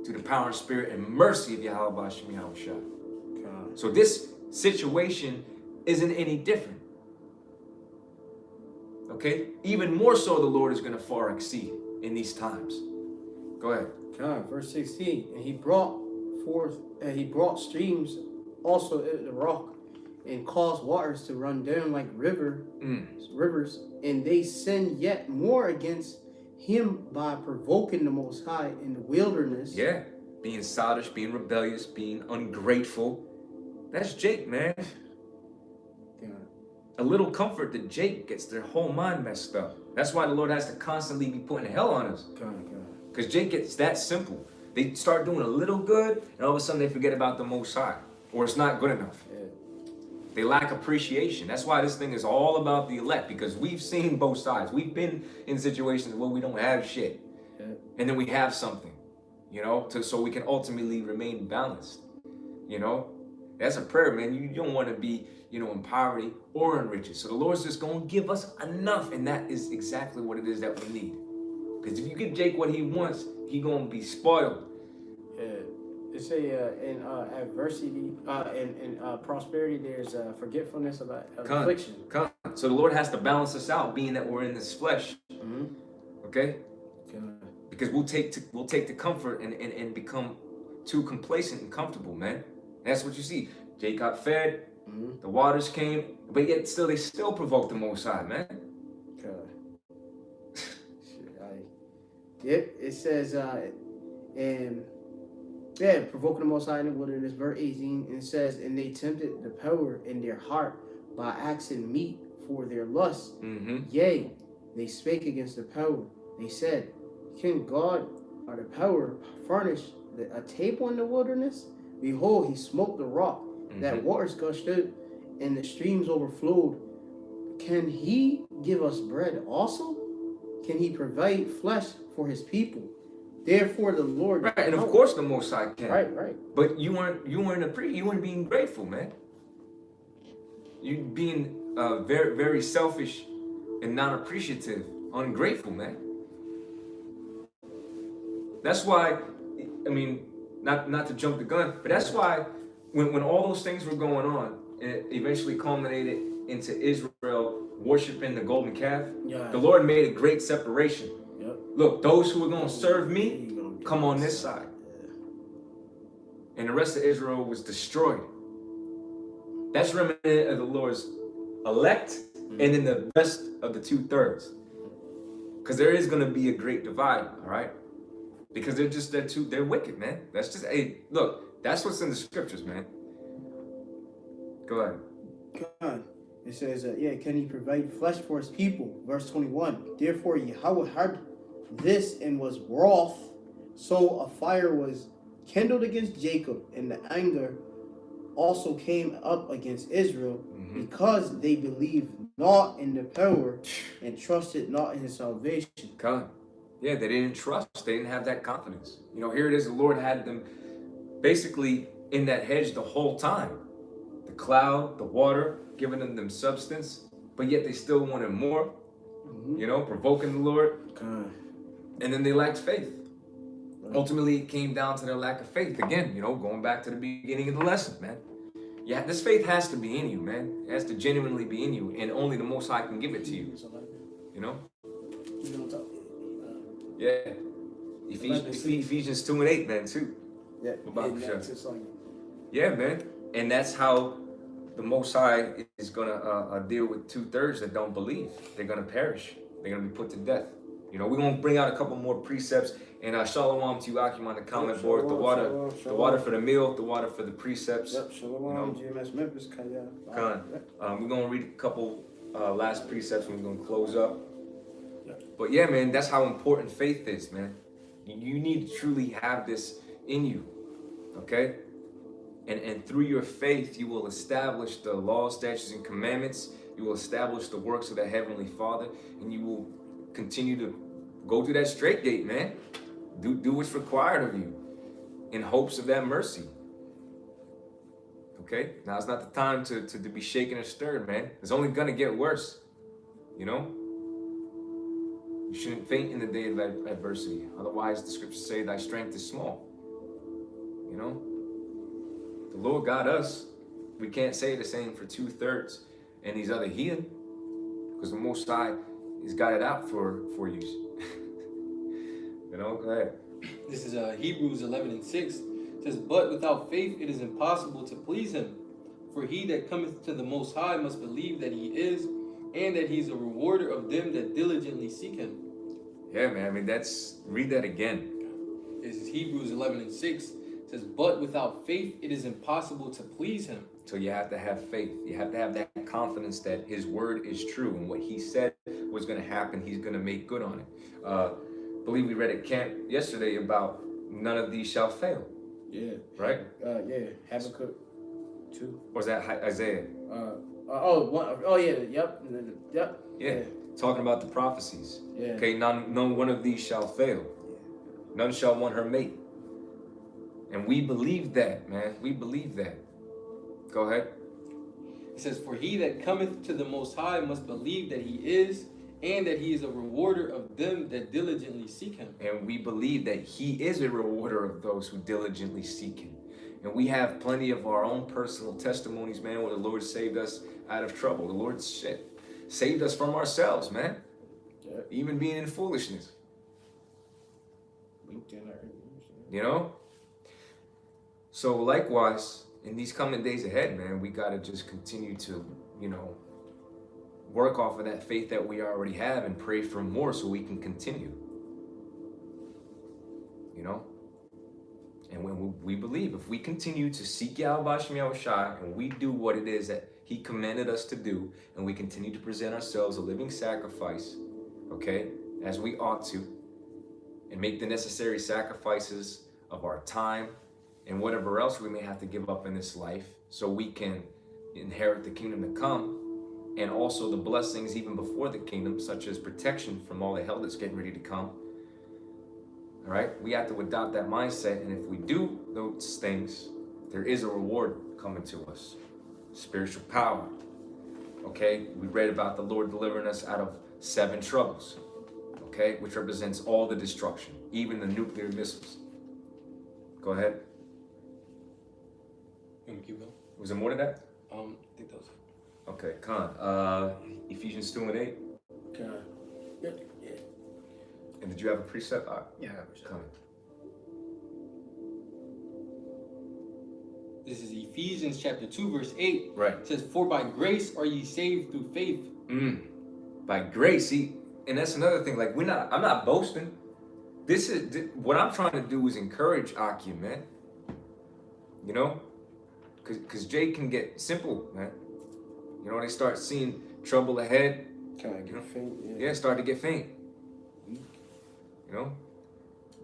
through the power and spirit and mercy of Yahweh Ba'ashem Yahushua. So this situation isn't any different. Okay? Even more so, the Lord is going to far exceed in these times. Go ahead. Verse 16. And he brought streams also in the rock, and caused waters to run down like rivers, and they sinned yet more against him by provoking the Most High in the wilderness. Yeah, being sottish, being rebellious, being ungrateful. That's Jake, man. A little comfort that Jake gets their whole mind messed up. That's why the Lord has to constantly be putting hell on us. Because Jake gets that simple. They start doing a little good, and all of a sudden they forget about the Most High, or it's not good enough. Yeah. They lack appreciation. That's why this thing is all about the elect, because we've seen both sides. We've been in situations where we don't have shit, and then we have something, so we can ultimately remain balanced. That's a prayer, man. You don't want to be, in poverty or in riches. So the Lord's just going to give us enough, and that is exactly what it is that we need. Because if you give Jake what he wants, he going to be spoiled. It say in adversity, in prosperity, there's forgetfulness of affliction. So the Lord has to balance us out, being that we're in this flesh. Okay? Because we'll take the comfort and become too complacent and comfortable, man. That's what you see. Jake got fed, the waters came, but yet they still provoked the Most High, man. It says, provoking the Most High in the wilderness, verse 18, and it says, and they tempted the power in their heart by asking meat for their lust. Yea, they spake against the power. They said, can God or the power furnish a table in the wilderness? Behold, he smote the rock, that waters gushed out, and the streams overflowed. Can he give us bread also? Can he provide flesh for his people? Therefore, the Lord. Right, and of course, the Most High can. Right. But you weren't being grateful, man. You being very, very selfish and non-appreciative, ungrateful, man. That's why, not to jump the gun, but that's why when all those things were going on, and it eventually culminated into Israel worshiping the golden calf, the Lord made a great separation. Look, those who are going to serve me, come on this side. And the rest of Israel was destroyed. That's remnant of the Lord's elect, and then the rest of the 2/3. Because there is going to be a great divide, all right? Because they're wicked, man. That's just, look, that's what's in the scriptures, man. Go ahead. It says, can he provide flesh for his people? Verse 21, therefore Yahweh heard this and was wroth. So a fire was kindled against Jacob, and the anger also came up against Israel, because they believed not in the power and trusted not in his salvation. God. Yeah, they didn't trust. They didn't have that confidence. Here it is. The Lord had them basically in that hedge the whole time. The cloud, the water, giving them substance. but yet they still wanted more, provoking the Lord. And then they lacked faith. Ultimately, it came down to their lack of faith. Again, going back to the beginning of the lesson, man. Yeah, this faith has to be in you, man. It has to genuinely be in you, and only the Most High can give it to you. Yeah. Ephesians 2:8, man, too. Yeah, man. And that's how the Most High is gonna deal with 2/3 that don't believe. They're gonna perish. They're gonna be put to death. We're gonna bring out a couple more precepts. And shalom to you, Akim, on the comment board. The water for the meal, the water for the precepts. Yep, shalom, GMS Memphis, Kaya. We're gonna read a couple last precepts and we're gonna close up. But yeah, man, that's how important faith is, man. You need to truly have this in you, okay? And through your faith, you will establish the laws, statutes, and commandments. You will establish the works of the Heavenly Father, and you will continue to go through that straight gate, man. Do what's required of you in hopes of that mercy. Okay? Now it's not the time to be shaken or stirred, man. It's only gonna get worse. You shouldn't faint in the day of adversity. Otherwise, the scriptures say thy strength is small. The Lord got us. We can't say the same for 2/3 and these other heathen, because the Most High has got it out for you. Go ahead. This is Hebrews 11:6. It says, but without faith it is impossible to please him. For he that cometh to the Most High must believe that he is, and that he's a rewarder of them that diligently seek him. Yeah, man. Read that again. This is Hebrews 11:6. It says, but without faith it is impossible to please him. So you have to have faith. You have to have that confidence that his word is true, and what he said was going to happen, he's going to make good on it. I believe we read at camp yesterday about none of these shall fail. Yeah. Right? Habakkuk 2. Or is that Isaiah? Yep. Yeah. Talking about the prophecies. Yeah. Okay, no one of these shall fail. None shall want her mate. And we believe that, man. We believe that. Go ahead. It says, for he that cometh to the Most High must believe that he is, and that he is a rewarder of them that diligently seek him. And we believe that he is a rewarder of those who diligently seek him. And we have plenty of our own personal testimonies, man, where the Lord saved us out of trouble. The Lord saved us from ourselves, man. Yeah. Even being in foolishness. So likewise, in these coming days ahead, man, we got to just continue to, work off of that faith that we already have and pray for more so we can continue. And when we believe, if we continue to seek Yahweh Shem Yahushai and we do what it is that he commanded us to do, and we continue to present ourselves a living sacrifice, okay, as we ought to, and make the necessary sacrifices of our time and whatever else we may have to give up in this life so we can inherit the kingdom to come, and also the blessings even before the kingdom, such as protection from all the hell that's getting ready to come. All right, we have to adopt that mindset, and if we do those things, there is a reward coming to us. Spiritual power. Okay, we read about the Lord delivering us out of 7 troubles, okay, which represents all the destruction, even the nuclear missiles. Go ahead. You want to keep going? Was there more to that? I think that was it. Okay, Khan. Ephesians 2:8. Yeah. And did you have a precept? Yeah. Khan. This is Ephesians chapter 2, verse 8. Right. It says, for by grace are ye saved through faith. By grace, see, and that's another thing. Like I'm not boasting. This is what I'm trying to do is encourage Akim, man. Because Jay can get simple, man. They start seeing trouble ahead. Faint. Yeah, start to get faint.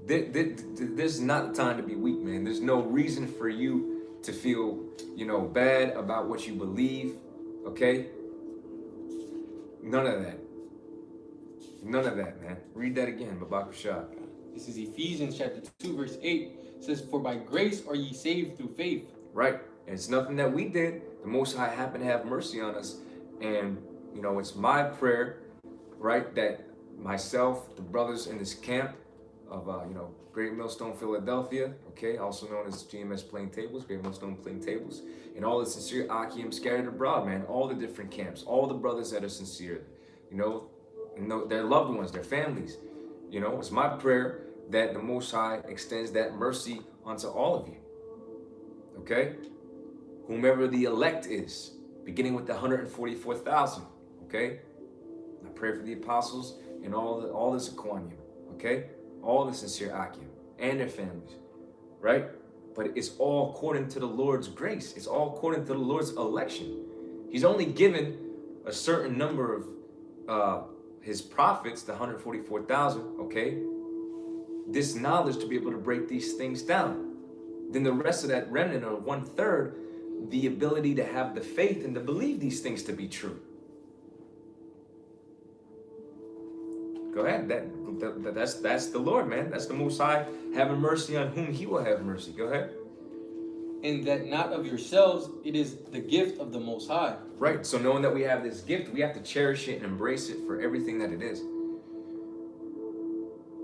This is not the time to be weak, man. There's no reason for you to feel, bad about what you believe, okay? None of that. None of that, man. Read that again, Babakusha. This is Ephesians chapter 2, verse 8. It says, for by grace are ye saved through faith. Right. And it's nothing that we did. The Most High happened to have mercy on us and you know, it's my prayer, right, that myself, the brothers in this camp of, you know, Great Millstone, Philadelphia, okay, also known as GMS Plain Tables, Great Millstone Plain Tables, and all the sincere Akim scattered abroad, man, all the different camps, all the brothers that are sincere, you know, their loved ones, their families, you know, it's my prayer that the Most High extends that mercy unto all of you, okay? Whomever the elect is, beginning with the 144,000, okay? I pray for the apostles and all the Sequanium, okay? All the sincere Akim and their families, right? But it's all according to the Lord's grace. It's all according to the Lord's election. He's only given a certain number of his prophets, the 144,000, okay? This knowledge to be able to break these things down. Then the rest of that remnant, or 1/3, the ability to have the faith and to believe these things to be true. Go ahead. That's the Lord, man. That's the Most High having mercy on whom He will have mercy. Go ahead. And that not of yourselves, it is the gift of the Most High. Right. So knowing that we have this gift, we have to cherish it and embrace it for everything that it is.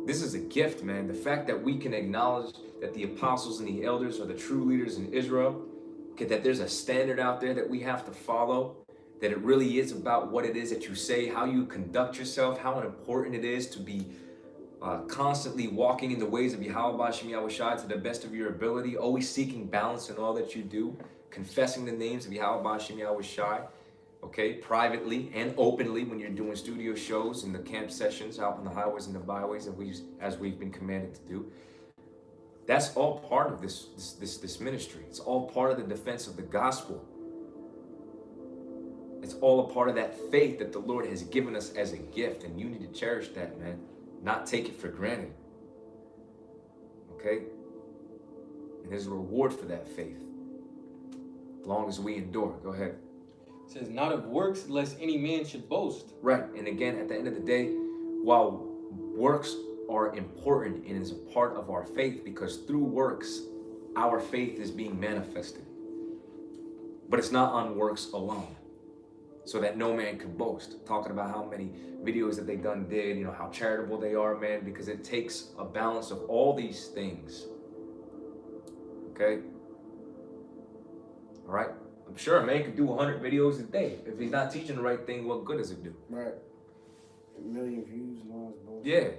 This is a gift, man. The fact that we can acknowledge that the apostles and the elders are the true leaders in Israel, okay, that there's a standard out there that we have to follow, that it really is about what it is that you say, how you conduct yourself, how important it is to be constantly walking in the ways of Yahweh B'Shem Yahushai to the best of your ability, always seeking balance in all that you do, confessing the names of Yahweh B'Shem Yahushai, okay, privately and openly when you're doing studio shows and the camp sessions out on the highways and the byways as we've been commanded to do. That's all part of this ministry. It's all part of the defense of the gospel. It's all a part of that faith that the Lord has given us as a gift, and you need to cherish that, man. Not take it for granted. Okay? And there's a reward for that faith, as long as we endure. Go ahead. It says, not of works, lest any man should boast. Right. And again, at the end of the day, while works are important and is a part of our faith, because through works, our faith is being manifested. But it's not on works alone, so that no man can boast. Talking about how many videos that they did, you know, how charitable they are, man, because it takes a balance of all these things. Okay? All right? I'm sure a man could do 100 videos a day. If he's not teaching the right thing, what good does it do? Right. 1 million views and all this bullshit. Yeah.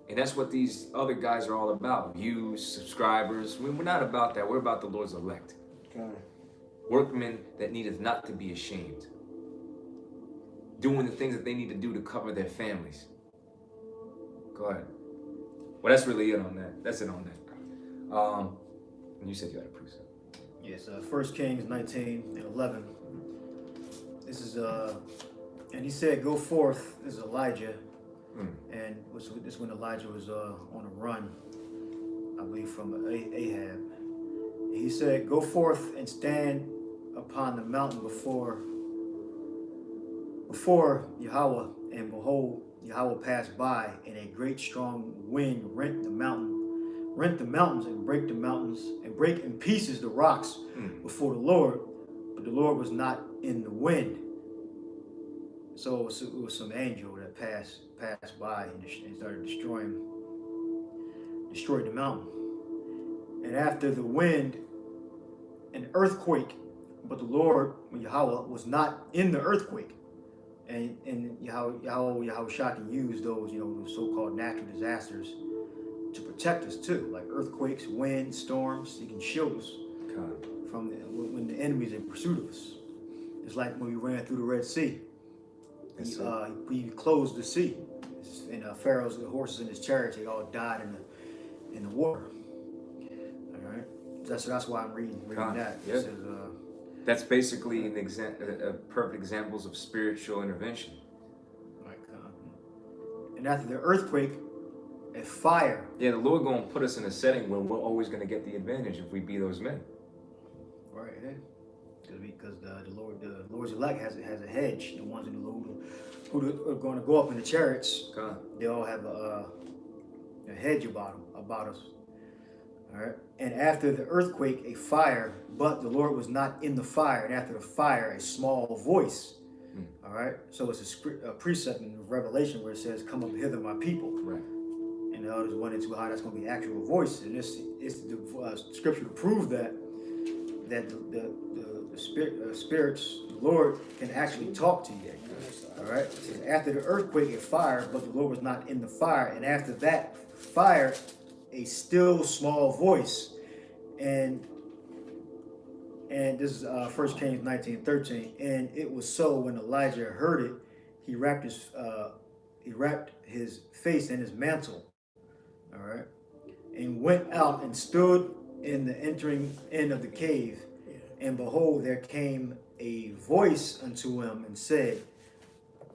And that's what these other guys are all about. Views, subscribers. We're not about that. We're about the Lord's elect. Okay. Workmen that needeth not to be ashamed. Doing the things that they need to do to cover their families. Go ahead. Well, that's really it on that. That's it on that. And you said you had a precept. Yes, 1 Kings 19:11. This is, and he said, go forth. This is Elijah. And this is when Elijah was on a run, I believe, from Ahab. He said, go forth and stand upon the mountain before Yahweh, and behold, Yahweh passed by, and a great strong wind rent the mountains and break the mountains and break in pieces the rocks before the Lord, but the Lord was not in the wind. So it was some angel that passed by and started destroyed the mountain. And after the wind, an earthquake, but the Lord, Yahweh, was not in the earthquake. And Yahweh Shah can use those, those so-called natural disasters to protect us too, like earthquakes, wind, storms. He can shield us from when the enemy's in pursuit of us. It's like when we ran through the Red Sea. He closed the sea, and Pharaoh's horses and his chariots, they all died in the water. All right, that's why I'm reading that. Yep. Says, that's basically a perfect examples of spiritual intervention. And after the earthquake, a fire. Yeah, the Lord gonna put us in a setting where we're always gonna get the advantage if we be those men. Right. Yeah. Because the Lord's elect has a hedge. The ones who are going to go up in the chariots, they all have a hedge about us. All right. And after the earthquake, a fire, but the Lord was not in the fire. And after the fire, a small voice. All right. So it's a precept in Revelation where it says, "Come up hither, my people." Right. And the others went into how that's going to be actual voice. And this is the scripture to prove that the spirits, the Lord can actually talk to you. All right. It says, after the earthquake, it fired, but the Lord was not in the fire. And after that fire, a still small voice. And this is 1 Kings 19:13. And it was so when Elijah heard it, he wrapped his face in his mantle. All right. And went out and stood in the entering in of the cave. And behold, there came a voice unto him and said,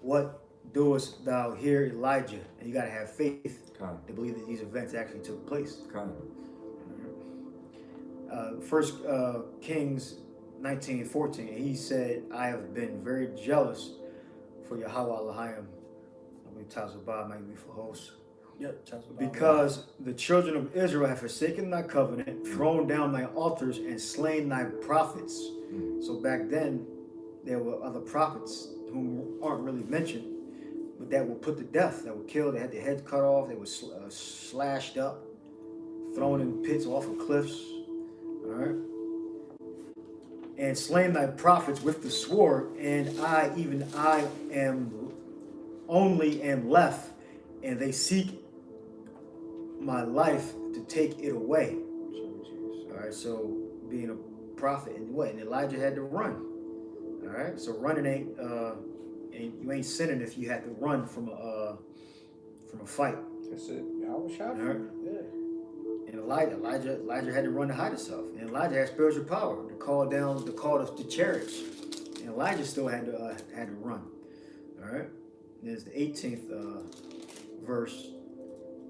"What doest thou here, Elijah?" And you got to have faith to believe that these events actually took place. First Kings 19:14. He said, "I have been very jealous for Yahweh Elohim." I believe Tazabah might be for host. Yep. Because the children of Israel have forsaken thy covenant, thrown down thy altars, and slain thy prophets. So back then, there were other prophets whom aren't really mentioned, but that were put to death, that were killed. They had their heads cut off. They were slashed up, thrown in pits off of cliffs. All right. And slain thy prophets with the sword, and I am left, and they seek my life to take it away. All right, so being a prophet and what? And Elijah had to run. All right, so running ain't you ain't sinning if you had to run from a fight. That's it. Y'all was shot. All right. Yeah. And Elijah had to run to hide himself. And Elijah had spiritual power to call the chariots. And Elijah still had to run. All right. There's the 18th verse,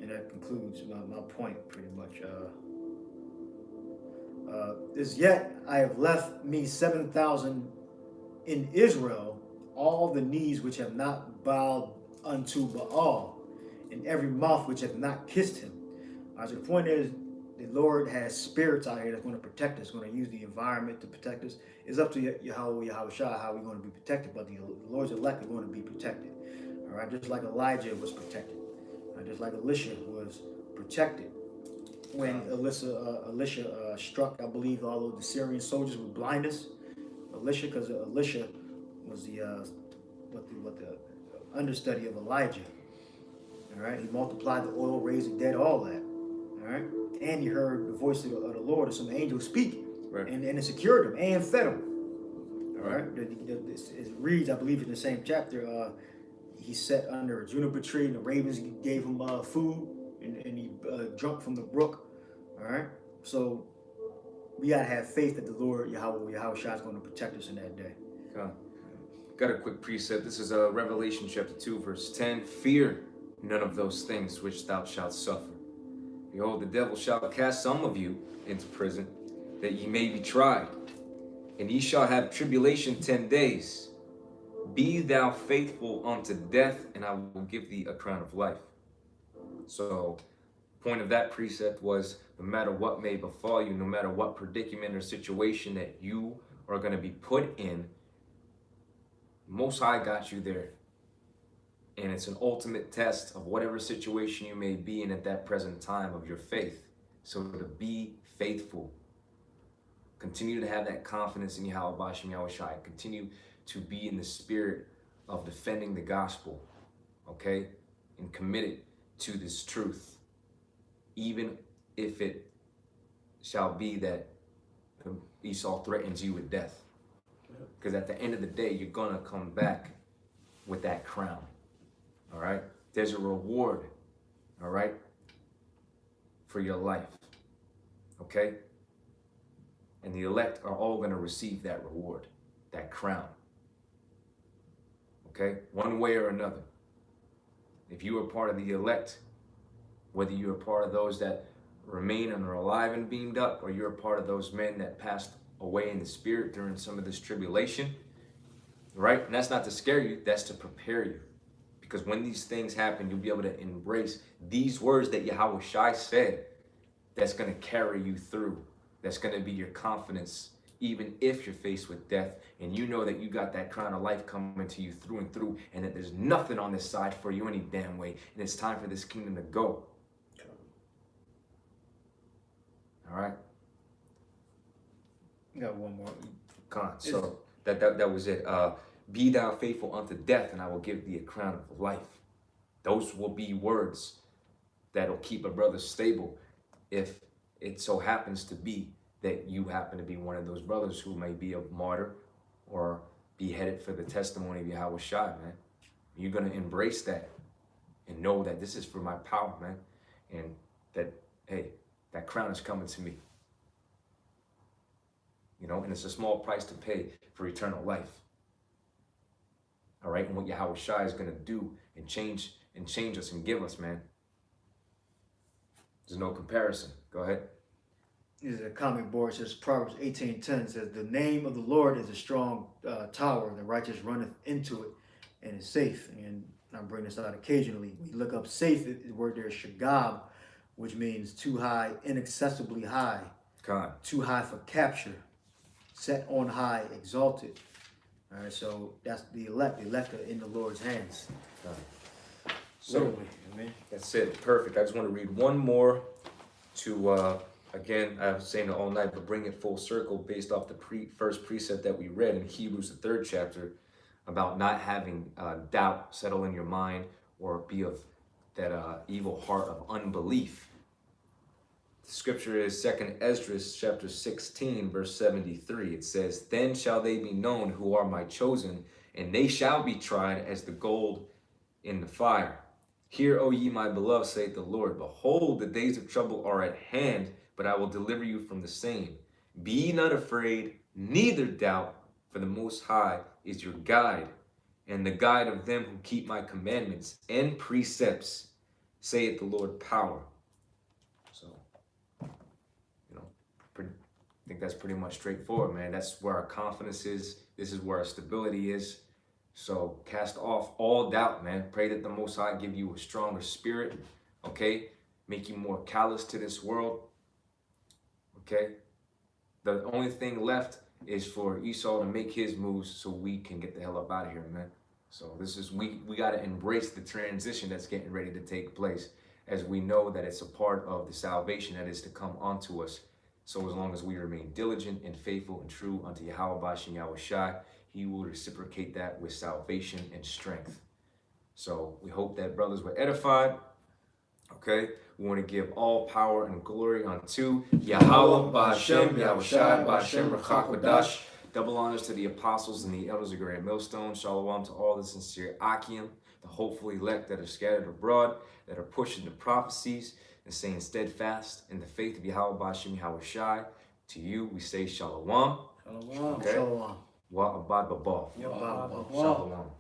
and that concludes my point pretty much. As yet I have left me 7,000 in Israel, all the knees which have not bowed unto Baal, and every mouth which have not kissed him. So the point is, the Lord has spirits out here that's going to protect us, going to use the environment to protect us. It's up to Yahweh Shai how we're going to be protected, but the Lord's elect are going to be protected. All right, just like Elijah was protected, just like Elisha was protected when Elisha struck, I believe, all of the Syrian soldiers with blindness. Because Elisha was the understudy of Elijah. All right, he multiplied the oil, raised the dead, all that. All right, and he heard the voice of the Lord or some angel speak, right. and it secured him and fed him. All right, it reads, I believe, in the same chapter. He sat under a juniper tree, and the ravens gave him food, and he drank from the brook. All right, so we gotta have faith that the Lord Yahweh Shai is going to protect us in that day. Got a quick precept. This is Revelation chapter 2, verse 10. Fear none of those things which thou shalt suffer. Behold, the devil shall cast some of you into prison, that ye may be tried, and ye shall have tribulation 10 days. Be thou faithful unto death, and I will give thee a crown of life. So, point of that precept was, no matter what may befall you, no matter what predicament or situation that you are going to be put in, Most High got you there. And it's an ultimate test of whatever situation you may be in at that present time of your faith. So to be faithful. Continue to have that confidence in Yahweh Bashem Yahweh Shai. Continue to be in the spirit of defending the gospel. Okay? And committed to this truth. Even if it shall be that Esau threatens you with death. Because at the end of the day, you're going to come back with that crown. All right? There's a reward, all right, for your life. Okay? And the elect are all going to receive that reward, that crown. Okay? One way or another. If you are part of the elect, whether you're a part of those that remain and are alive and beamed up, or you're a part of those men that passed away in the spirit during some of this tribulation, right? And that's not to scare you, that's to prepare you. Because when these things happen, you'll be able to embrace these words that Yahweh Shai said, that's going to carry you through. That's going to be your confidence even if you're faced with death and you know that you got that crown of life coming to you through and through, and that there's nothing on this side for you any damn way, and it's time for this kingdom to go. All right? You got one more. So that was it. Be thou faithful unto death, and I will give thee a crown of life. Those will be words that'll keep a brother stable if it so happens to be that you happen to be one of those brothers who may be a martyr or be headed for the testimony of Yahweh Shai, man. You're going to embrace that and know that this is for my power, man. And that, hey, that crown is coming to me. You know, and it's a small price to pay for eternal life. All right, and what Yahweh Shai is going to do and change us and give us, man. There's no comparison. Go ahead. This is a comic board. It says Proverbs 18:10 says, "The name of the Lord is a strong tower, and the righteous runneth into it and is safe." And I bring this out occasionally. When you look up safe, the word there is shagab, which means too high, inaccessibly high, too high for capture, set on high, exalted. All right, so that's the elect. The elect are in the Lord's hands. So, literally, amen. That's it. Perfect. I just want to read one more to, again, I was saying it all night, but bring it full circle based off the first precept that we read in Hebrews, the 3rd chapter, about not having doubt settle in your mind or be of that evil heart of unbelief. The scripture is 2nd Esdras chapter 16, verse 73. It says, "Then shall they be known who are my chosen, and they shall be tried as the gold in the fire. Hear, O ye my beloved, saith the Lord, behold, the days of trouble are at hand, but I will deliver you from the same. Be ye not afraid, neither doubt, for the Most High is your guide, and the guide of them who keep my commandments and precepts, saith the Lord power." So, you know, I think that's pretty much straightforward, man. That's where our confidence is. This is where our stability is. So cast off all doubt, man. Pray that the Most High give you a stronger spirit, okay? Make you more callous to this world, okay? The only thing left is for Esau to make his moves so we can get the hell up out of here, man. So this is, we got to embrace the transition that's getting ready to take place, as we know that it's a part of the salvation that is to come onto us. So as long as we remain diligent and faithful and true unto Yahweh Bashem Yahweh Shai, he will reciprocate that with salvation and strength. So we hope that brothers were edified. Okay, we want to give all power and glory unto Yahweh Bashem Yahweh Shai Bashem Rachak. Double honors to the apostles and the elders of Great Millstone. Shalom to all the sincere Akim, the hopeful elect that are scattered abroad, that are pushing the prophecies and staying steadfast in the faith of Yahweh Bashem Yahweh Shai. To you we say shalom. Shalom. Okay. Shalom. Wa abad babah. Shalom. Shalom.